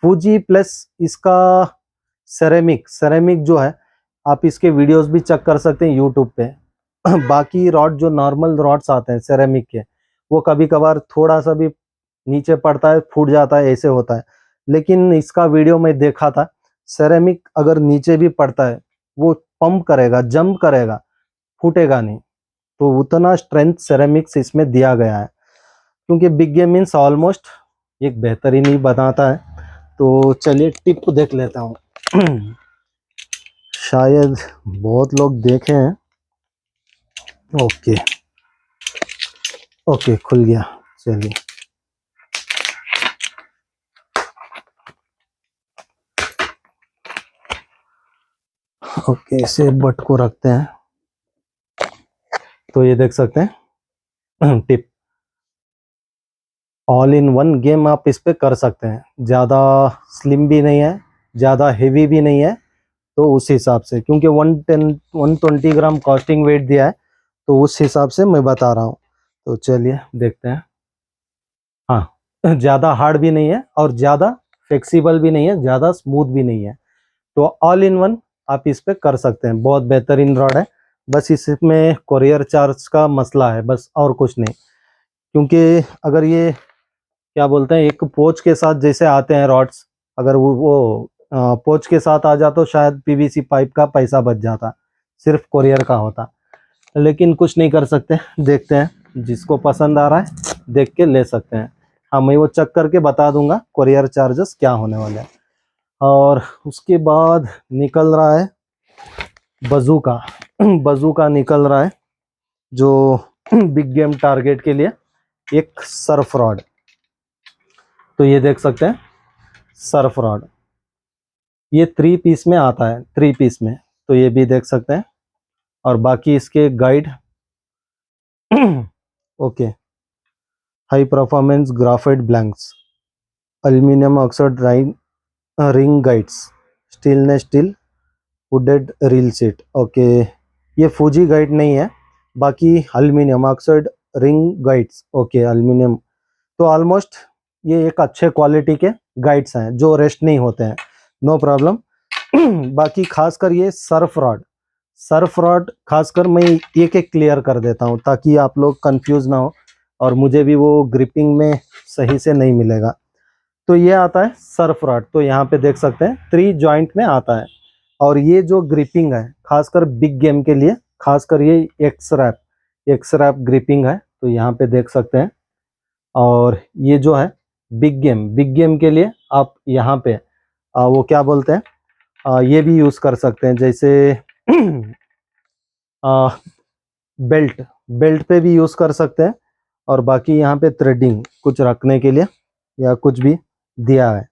फूजी प्लस इसका सेरेमिक जो है, आप इसके वीडियोस भी चेक कर सकते हैं यूट्यूब पे। बाकी रॉड जो नॉर्मल रॉड्स आते हैं सेरेमिक के, वो कभी कभार थोड़ा सा भी नीचे पड़ता है, फूट जाता है, ऐसे होता है। लेकिन इसका वीडियो मैं देखा था, सेरेमिक अगर नीचे भी पड़ता है वो पंप करेगा, जंप करेगा, फूटेगा नहीं। तो उतना स्ट्रेंथ सेरेमिक्स इसमें दिया गया है, क्योंकि बिग गेम मीन्स ऑलमोस्ट एक बेहतरीन ही बनाता है। तो चलिए टिप देख लेता हूँ। शायद बहुत लोग देखे हैं। ओके ओके, खुल गया, चलिए। ओके, इसे बट को रखते हैं। तो ये देख सकते हैं tip, all in one game आप इस पे कर सकते हैं। ज़्यादा स्लिम भी नहीं है, ज़्यादा हेवी भी नहीं है, तो उस हिसाब से, क्योंकि 120 ग्राम कॉस्टिंग वेट दिया है, तो उस हिसाब से मैं बता रहा हूँ। तो चलिए देखते हैं। हाँ, ज़्यादा हार्ड भी नहीं है और ज़्यादा फ्लेक्सिबल भी नहीं है, ज़्यादा स्मूथ भी नहीं है, तो ऑल इन वन आप इस पे कर सकते हैं। बहुत बेहतरीन रॉड है, बस इसमें कोरियर चार्ज का मसला है, बस और कुछ नहीं। क्योंकि अगर ये क्या बोलते हैं, एक पोच के साथ जैसे आते हैं रॉड्स, अगर वो पोच के साथ आ जाता तो शायद पीवीसी पाइप का पैसा बच जाता, सिर्फ कोरियर का होता। लेकिन कुछ नहीं कर सकते, देखते हैं, जिसको पसंद आ रहा है देख के ले सकते हैं। हाँ, मैं वो चेक करके बता दूंगा कोरियर चार्जेस क्या होने वाले हैं। और उसके बाद निकल रहा है बजूका। बजूका निकल रहा है, जो बिग गेम टारगेट के लिए एक सर्फ रॉड। तो ये देख सकते हैं सर्फ रॉड, ये 3 पीस में आता है, 3 पीस में, तो ये भी देख सकते हैं। और बाकी इसके guide okay, high performance graphite blanks, aluminium oxide ring guides, stainless steel wooded reel seat. Okay, ये फूजी गाइड नहीं है, बाकी aluminium oxide ring guides. Okay, aluminium, तो ऑलमोस्ट ये एक अच्छे क्वालिटी के गाइड्स हैं जो रेस्ट नहीं होते हैं, नो प्रॉब्लम। बाकी खासकर ये सर्फ रॉड खासकर मैं एक एक क्लियर कर देता हूँ ताकि आप लोग कंफ्यूज ना हो और मुझे भी वो ग्रिपिंग में सही से नहीं मिलेगा। तो ये आता है सर्फ रॉड, तो यहाँ पे देख सकते हैं 3 जॉइंट में आता है। और ये जो ग्रिपिंग है खासकर बिग गेम के लिए, खासकर ये एक्स रैप ग्रिपिंग है, तो यहाँ पे देख सकते हैं। और ये जो है बिग गेम के लिए आप यहाँ पे वो क्या बोलते हैं, ये भी यूज कर सकते हैं, जैसे बेल्ट पे भी यूज कर सकते हैं। और बाकी यहाँ पे थ्रेडिंग कुछ रखने के लिए या कुछ भी दिया है।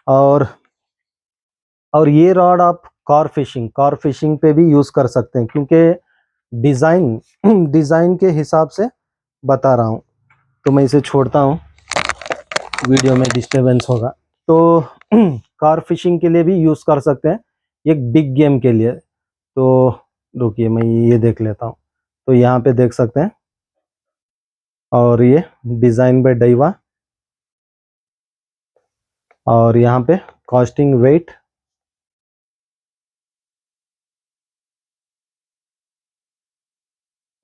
और ये रॉड आप कार फिशिंग पे भी यूज कर सकते हैं, क्योंकि डिजाइन के हिसाब से बता रहा हूँ। तो मैं इसे छोड़ता हूँ, वीडियो में डिस्टरबेंस होगा। तो कार फिशिंग के लिए भी यूज कर सकते हैं एक बिग गेम के लिए। तो रुकिए मैं ये देख लेता हूँ, तो यहाँ पे देख सकते हैं। और ये डिजाइन बाय डाइवा, और यहाँ पे कास्टिंग वेट,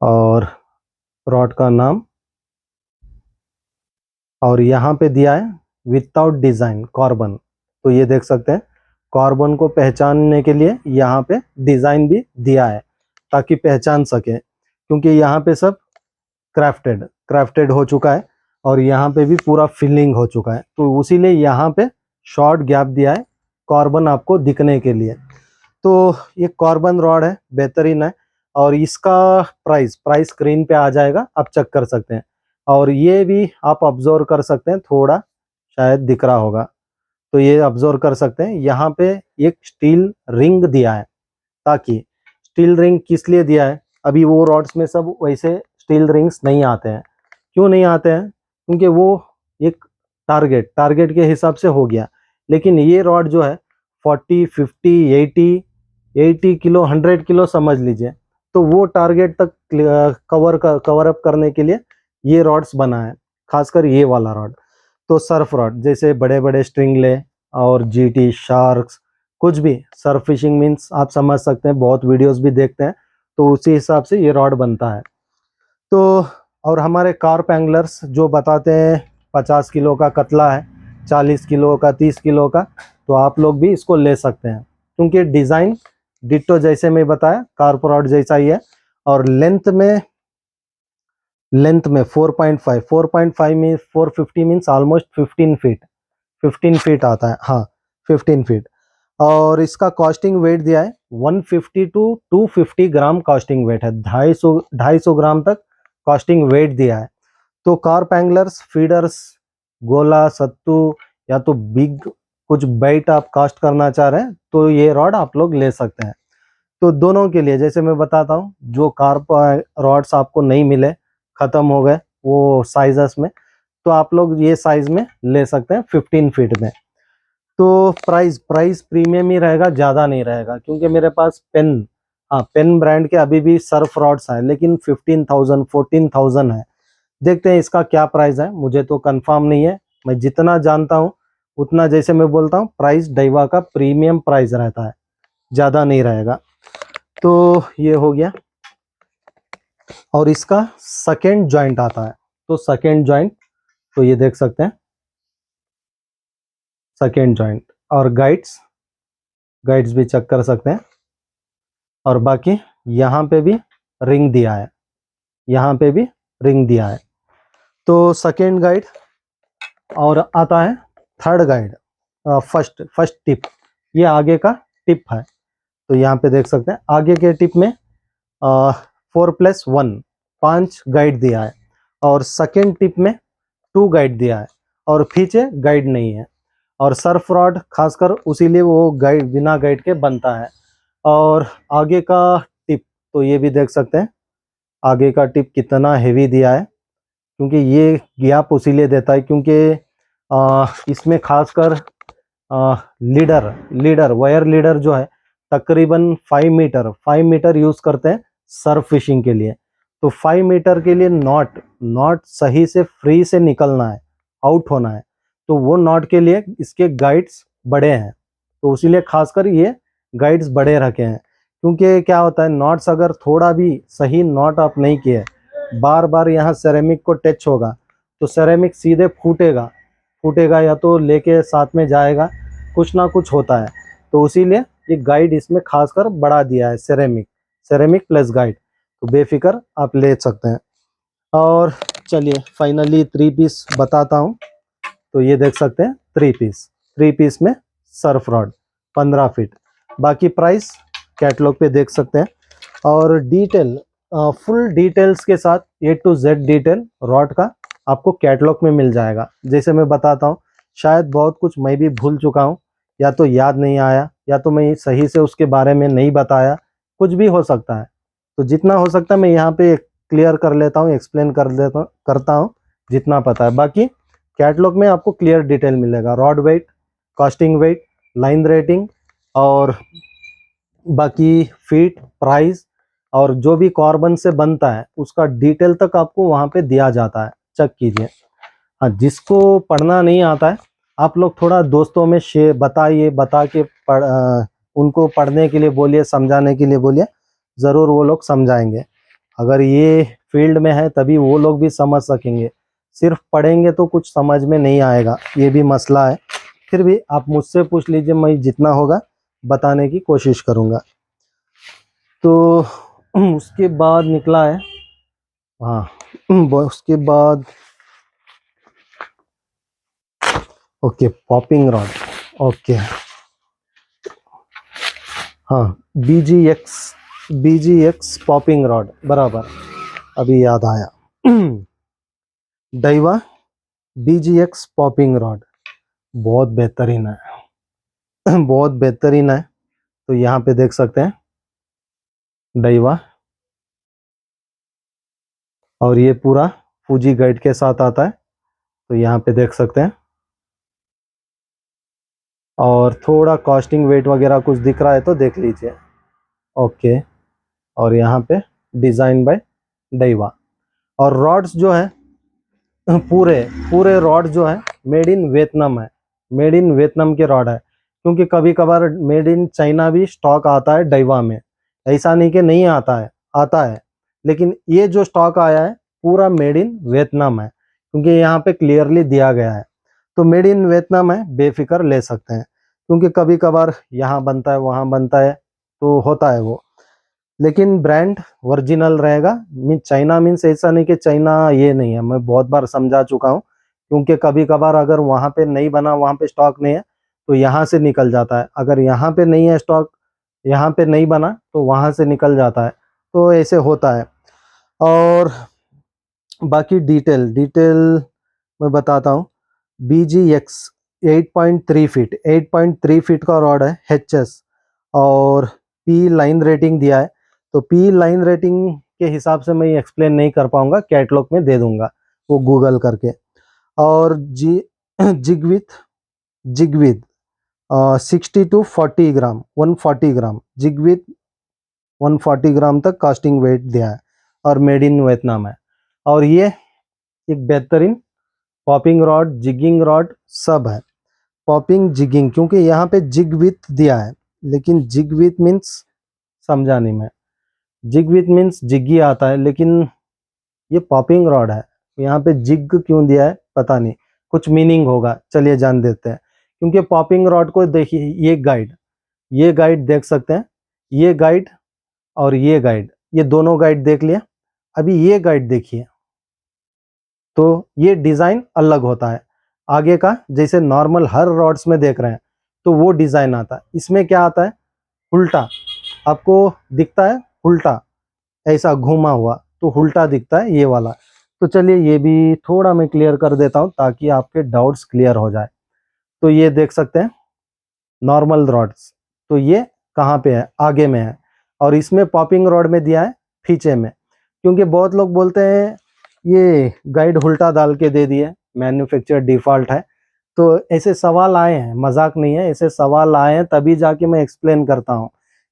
और रॉड का नाम, और यहाँ पे दिया है विदाउट डिजाइन कार्बन। तो ये देख सकते हैं, कार्बन को पहचानने के लिए यहाँ पे डिजाइन भी दिया है ताकि पहचान सके, क्योंकि यहाँ पे सब क्राफ्टेड हो चुका है और यहाँ पे भी पूरा फिलिंग हो चुका है, तो उसीलिए यहाँ पे शॉर्ट गैप दिया है कार्बन आपको दिखने के लिए। तो ये कार्बन रॉड है, बेहतरीन है। और इसका प्राइस स्क्रीन पे आ जाएगा, आप चेक कर सकते हैं। और ये भी आप ऑब्जर्व कर सकते हैं, थोड़ा शायद दिख रहा होगा, तो ये ऑब्जर्व कर सकते हैं। यहाँ पे एक स्टील रिंग दिया है, ताकि स्टील रिंग किस लिए दिया है, अभी वो रॉड्स में सब वैसे स्टील रिंग्स नहीं आते हैं। क्यों नहीं आते हैं? क्योंकि वो एक टारगेट के हिसाब से हो गया। लेकिन ये रॉड जो है 40, 50, 80 किलो, 100 किलो समझ लीजिए, तो वो टारगेट तक कवर अप करने के लिए ये रॉड्स बना है, खासकर ये वाला रॉड। तो सर्फ रॉड जैसे बड़े बड़े स्ट्रिंगले और जीटी शार्क्स, कुछ भी सर्फ फिशिंग मीन्स आप समझ सकते हैं, बहुत वीडियोस भी देखते हैं, तो उसी हिसाब से ये रॉड बनता है। तो और हमारे कार्प एंगलर्स जो बताते हैं 50 किलो का कतला है, 40 किलो का, 30 किलो का, तो आप लोग भी इसको ले सकते हैं, क्योंकि डिज़ाइन डिट्टो जैसे मैं बताया कार्प रॉड जैसा ही है। और लेंथ में 4.5 में 450 मीन्स ऑलमोस्ट 15 फीट आता है, हाँ 15 फीट। और इसका कॉस्टिंग वेट दिया है 150 टू 250 ग्राम कॉस्टिंग वेट है, 250 ग्राम तक कॉस्टिंग वेट दिया है। तो कार्प एंगलर्स, फीडर्स, गोला, सत्तू या तो बिग कुछ बाइट आप कास्ट करना चाह रहे हैं, तो ये रॉड आप लोग ले सकते हैं। तो दोनों के लिए जैसे मैं बताता हूँ, जो कार्प रॉड्स आपको नहीं मिले, खत्म हो गए वो साइजेस में, तो आप लोग ये साइज में ले सकते हैं 15 फीट में। तो प्राइस प्रीमियम ही रहेगा, ज़्यादा नहीं रहेगा, क्योंकि मेरे पास पेन ब्रांड के अभी भी सर्फ रॉड्स हैं, लेकिन 15,000 14,000 है। देखते हैं इसका क्या प्राइस है, मुझे तो कंफर्म नहीं है। मैं जितना जानता हूँ उतना, जैसे मैं बोलता हूँ, प्राइस डाइवा का प्रीमियम प्राइस रहता है, ज़्यादा नहीं रहेगा। तो ये हो गया। और इसका सेकेंड जॉइंट आता है, तो सेकेंड जॉइंट, तो ये देख सकते हैं सेकेंड जॉइंट। और गाइड्स भी चेक कर सकते हैं। और बाकी यहाँ पे भी रिंग दिया है, यहाँ पे भी रिंग दिया है। तो सेकेंड गाइड। और आता है थर्ड गाइड, फर्स्ट टिप, ये आगे का टिप है। तो यहाँ पे देख सकते हैं आगे के टिप में 4+1 5 गाइड दिया है और सेकेंड टिप में 2 गाइड दिया है और पीछे गाइड नहीं है। और सर्फ रॉड खासकर उसीलिए वो गाइड बिना गाइड के बनता है। और आगे का टिप तो ये भी देख सकते हैं, आगे का टिप कितना हेवी दिया है, क्योंकि ये गैप उसीलिए देता है क्योंकि इसमें खासकर लीडर वायर लीडर जो है तकरीबन 5 मीटर यूज़ करते हैं सर्फ फिशिंग के लिए। तो 5 मीटर के लिए नॉट सही से फ्री से निकलना है, आउट होना है, तो वो नॉट के लिए इसके गाइड्स बड़े हैं। तो इसीलिए खासकर ये गाइड्स बड़े रखे हैं, क्योंकि क्या होता है नॉट्स अगर थोड़ा भी सही नॉट आप नहीं किए, बार बार यहाँ सेरेमिक को टच होगा तो सेरेमिक सीधे फूटेगा या तो लेके साथ में जाएगा, कुछ ना कुछ होता है। तो इसीलिए ये गाइड इसमें खासकर बढ़ा दिया है, सेरेमिक प्लस गाइड, तो बेफिक्र आप ले सकते हैं। और चलिए फाइनली 3 पीस बताता हूँ। तो ये देख सकते हैं 3 पीस में सर्फ रॉड 15 फीट। बाकी प्राइस कैटलॉग पे देख सकते हैं। और डिटेल फुल डिटेल्स के साथ A to Z detail rod का आपको कैटलॉग में मिल जाएगा। जैसे मैं बताता हूँ, शायद बहुत कुछ मैं भी भूल चुका हूँ, या तो याद नहीं आया, या तो मैं सही से उसके बारे में नहीं बताया, कुछ भी हो सकता है। तो जितना हो सकता है मैं यहाँ पे क्लियर कर लेता हूँ, एक्सप्लेन करता हूँ जितना पता है। बाकी कैटलॉग में आपको क्लियर डिटेल मिलेगा, rod weight, casting weight, line rating और बाकी फीट, प्राइस और जो भी कार्बन से बनता है उसका डिटेल तक आपको वहाँ पे दिया जाता है, चेक कीजिए। हाँ, जिसको पढ़ना नहीं आता है आप लोग थोड़ा दोस्तों में बता के उनको पढ़ने के लिए बोलिए, समझाने के लिए बोलिए, ज़रूर वो लोग समझाएंगे। अगर ये फील्ड में है तभी वो लोग भी समझ सकेंगे, सिर्फ पढ़ेंगे तो कुछ समझ में नहीं आएगा, ये भी मसला है। फिर भी आप मुझसे पूछ लीजिए, मैं जितना होगा बताने की कोशिश करूँगा। तो उसके बाद निकला है, हाँ उसके बाद ओके पॉपिंग रॉड, ओके हाँ BGX पॉपिंग रॉड, बराबर अभी याद आया। डाइवा BGX पॉपिंग रॉड बहुत बेहतरीन है, बहुत बेहतरीन है। तो यहाँ पे देख सकते हैं डाइवा, और ये पूरा फूजी गाइड के साथ आता है, तो यहाँ पे देख सकते हैं। और थोड़ा कॉस्टिंग वेट वगैरह कुछ दिख रहा है तो देख लीजिए, ओके। और यहाँ पे डिज़ाइन बाय डाइवा। और रॉड्स जो है पूरे रॉड जो है मेड इन वियतनाम है, मेड इन वियतनाम के रॉड है। क्योंकि कभी कभार मेड इन चाइना भी स्टॉक आता है डाइवा में, ऐसा नहीं कि नहीं आता है, लेकिन ये जो स्टॉक आया है पूरा मेड इन वियतनाम है, क्योंकि यहाँ पे क्लियरली दिया गया है। तो मेड इन वियतनाम है, बेफिक्र ले सकते हैं। क्योंकि कभी कभार यहाँ बनता है वहाँ बनता है तो होता है वो, लेकिन ब्रांड ओरिजिनल रहेगा। चाइना मीन्स ऐसा नहीं कि चाइना ये नहीं है, मैं बहुत बार समझा चुका हूँ। क्योंकि कभी कभार अगर वहाँ पे नहीं बना, वहाँ पे स्टॉक नहीं है तो यहाँ से निकल जाता है, अगर यहाँ पे नहीं है स्टॉक, यहाँ पे नहीं बना तो वहाँ से निकल जाता है, तो ऐसे होता है। और बाकी डिटेल मैं बताता हूँ। BGX 8.3 फीट का रॉड है, HS, और P लाइन रेटिंग दिया है। तो P लाइन रेटिंग के हिसाब से मैं एक्सप्लेन नहीं कर पाऊंगा, कैटलॉग में दे दूंगा वो गूगल करके। और jig with 60 to 40 gram, 140 gram, jig with 140 gram तक कास्टिंग वेट दिया है, और मेड इन वियतनाम है। और ये एक बेहतरीन पॉपिंग रॉड, जिगिंग रॉड सब है। पॉपिंग जिगिंग, क्योंकि यहाँ पे जिग विथ दिया है, लेकिन जिग विथ मीन्स समझा नहीं मैं, जिग विथ मीन्स जिग्गी आता है, लेकिन ये पॉपिंग रॉड है, यहाँ पे जिग क्यों दिया है पता नहीं, कुछ मीनिंग होगा, चलिए जान देते हैं। क्योंकि पॉपिंग रॉड को देखिए, ये गाइड देख सकते हैं, ये गाइड और ये गाइड, ये दोनों गाइड देख लिया। अभी ये गाइड देखिए, तो ये डिज़ाइन अलग होता है आगे का, जैसे नॉर्मल हर रॉड्स में देख रहे हैं तो वो डिज़ाइन आता है। इसमें क्या आता है, उल्टा आपको दिखता है, उल्टा ऐसा घूमा हुआ, तो उल्टा दिखता है ये वाला। तो चलिए ये भी थोड़ा मैं क्लियर कर देता हूँ ताकि आपके डाउट्स क्लियर हो जाए। तो ये देख सकते हैं नॉर्मल रॉड्स, तो ये कहाँ पे है, आगे में है, और इसमें पॉपिंग रॉड में दिया है पीछे में, क्योंकि बहुत लोग बोलते हैं ये गाइड उल्टा डाल के दे दिए, मैन्युफैक्चर डिफ़ॉल्ट है। तो ऐसे सवाल आए हैं, मजाक नहीं है, ऐसे सवाल आए हैं तभी जाके मैं एक्सप्लेन करता हूँ,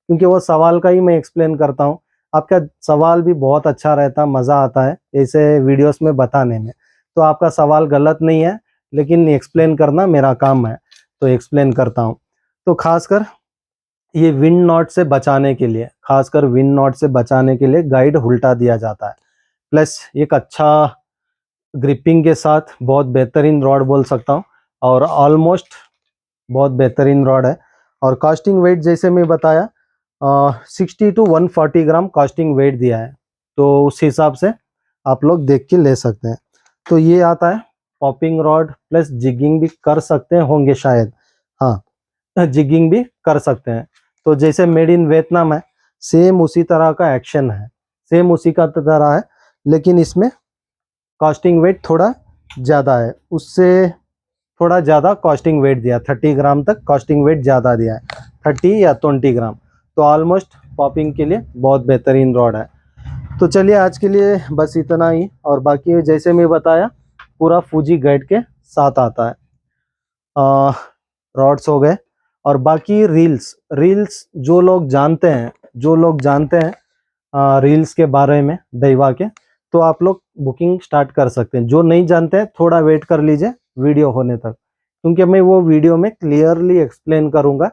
क्योंकि वो सवाल का ही मैं एक्सप्लेन करता हूँ। आपका सवाल भी बहुत अच्छा रहता, मज़ा आता है ऐसे वीडियोस में बताने में। तो आपका सवाल गलत नहीं है, लेकिन एक्सप्लेन करना मेरा काम है, तो एक्सप्लेन करता हूँ। तो खासकर ये विंड नॉट से बचाने के लिए, खासकर विंड नॉट से बचाने के लिए गाइड उल्टा दिया जाता है। प्लस एक अच्छा ग्रिपिंग के साथ बहुत बेहतरीन रॉड बोल सकता हूँ, और ऑलमोस्ट बहुत बेहतरीन रॉड है। और कास्टिंग वेट जैसे मैं बताया 60 to 140 ग्राम कास्टिंग वेट दिया है, तो उस हिसाब से आप लोग देख के ले सकते हैं। तो ये आता है पॉपिंग रॉड, प्लस जिगिंग भी कर सकते हैं होंगे शायद, हाँ जिगिंग भी कर सकते हैं। तो जैसे मेड इन वियतनाम है, सेम उसी तरह का एक्शन है, सेम उसी का तरह है, लेकिन इसमें कास्टिंग वेट थोड़ा ज़्यादा है, उससे थोड़ा ज़्यादा कास्टिंग वेट दिया, 30 ग्राम तक कास्टिंग वेट ज़्यादा दिया है, 30 या 20 ग्राम। तो ऑलमोस्ट पॉपिंग के लिए बहुत बेहतरीन रॉड है। तो चलिए आज के लिए बस इतना ही, और बाकी जैसे मैं बताया पूरा फूजी गाइड के साथ आता है। रॉड्स हो गए, और बाकी रील्स जो लोग जानते हैं, रील्स के बारे में दैवा के, तो आप लोग बुकिंग स्टार्ट कर सकते हैं। जो नहीं जानते हैं थोड़ा वेट कर लीजिए वीडियो होने तक, क्योंकि मैं वो वीडियो में क्लियरली एक्सप्लेन करूंगा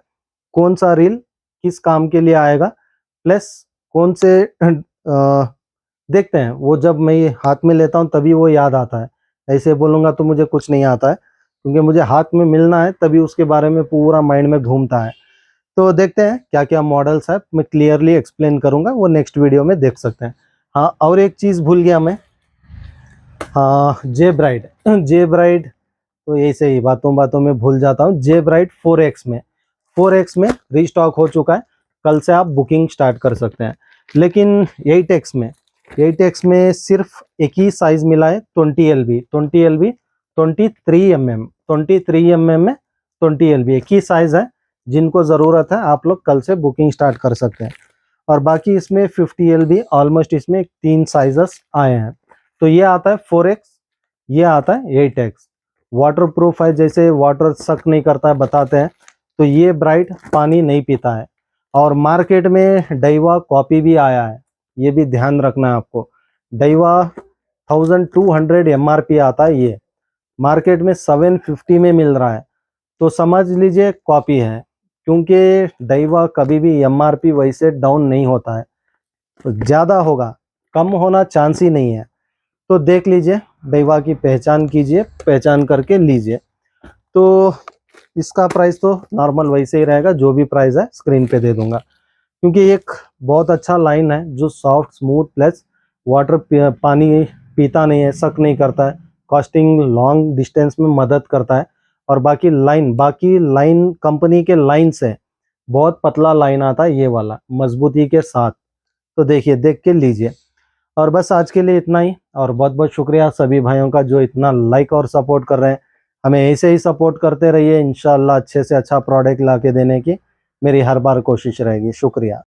कौन सा रील किस काम के लिए आएगा, प्लस कौन से देखते हैं वो जब मैं ये हाथ में लेता हूँ तभी वो याद आता है। ऐसे बोलूँगा तो मुझे कुछ नहीं आता है, क्योंकि मुझे हाथ में मिलना है तभी उसके बारे में पूरा माइंड में घूमता है। तो देखते हैं क्या क्या मॉडल्स है, मैं क्लियरली एक्सप्लेन करूंगा, वो नेक्स्ट वीडियो में देख सकते हैं। हाँ और एक चीज़ भूल गया मैं, हाँ जे ब्राइड तो ऐसे ही बातों बातों में भूल जाता हूँ। जे ब्राइड 4X में रीस्टॉक हो चुका है, कल से आप बुकिंग स्टार्ट कर सकते हैं। लेकिन 8X में सिर्फ एक ही साइज मिला है, 20 LB 23 mm में 20 LB एक ही साइज है। जिनको ज़रूरत है आप लोग कल से बुकिंग स्टार्ट कर सकते हैं। और बाकी इसमें 50 LB ऑलमोस्ट इसमें 3 साइजेस आए हैं। तो ये आता है 4X, ये आता है 8X। वाटर प्रूफ है, जैसे वाटर सक नहीं करता है बताते हैं, तो ये ब्राइट पानी नहीं पीता है। और मार्केट में दैवा कॉपी भी आया है, ये भी ध्यान रखना है आपको। दैवा 1200 MRP आता है, ये मार्केट में 750 में मिल रहा है, तो समझ लीजिए कॉपी है, क्योंकि दैवा कभी भी MRP वैसे डाउन नहीं होता है, तो ज़्यादा होगा, कम होना चांस ही नहीं है। तो देख लीजिए, दैवा की पहचान कीजिए, पहचान करके लीजिए। तो इसका प्राइस तो नॉर्मल वैसे ही रहेगा, जो भी प्राइस है स्क्रीन पे दे दूंगा, क्योंकि एक बहुत अच्छा लाइन है जो सॉफ्ट स्मूथ प्लस वाटर पानी पीता नहीं है, सक नहीं करता है, कास्टिंग लॉन्ग डिस्टेंस में मदद करता है। और बाकी लाइन कंपनी के लाइन से बहुत पतला लाइन आता है ये वाला, मजबूती के साथ। तो देखिए, देख के लीजिए। और बस आज के लिए इतना ही, और बहुत बहुत शुक्रिया सभी भाइयों का जो इतना लाइक और सपोर्ट कर रहे हैं। हमें ऐसे ही सपोर्ट करते रहिए, इंशाल्लाह अच्छे से अच्छा प्रोडक्ट ला के देने की मेरी हर बार कोशिश रहेगी। शुक्रिया।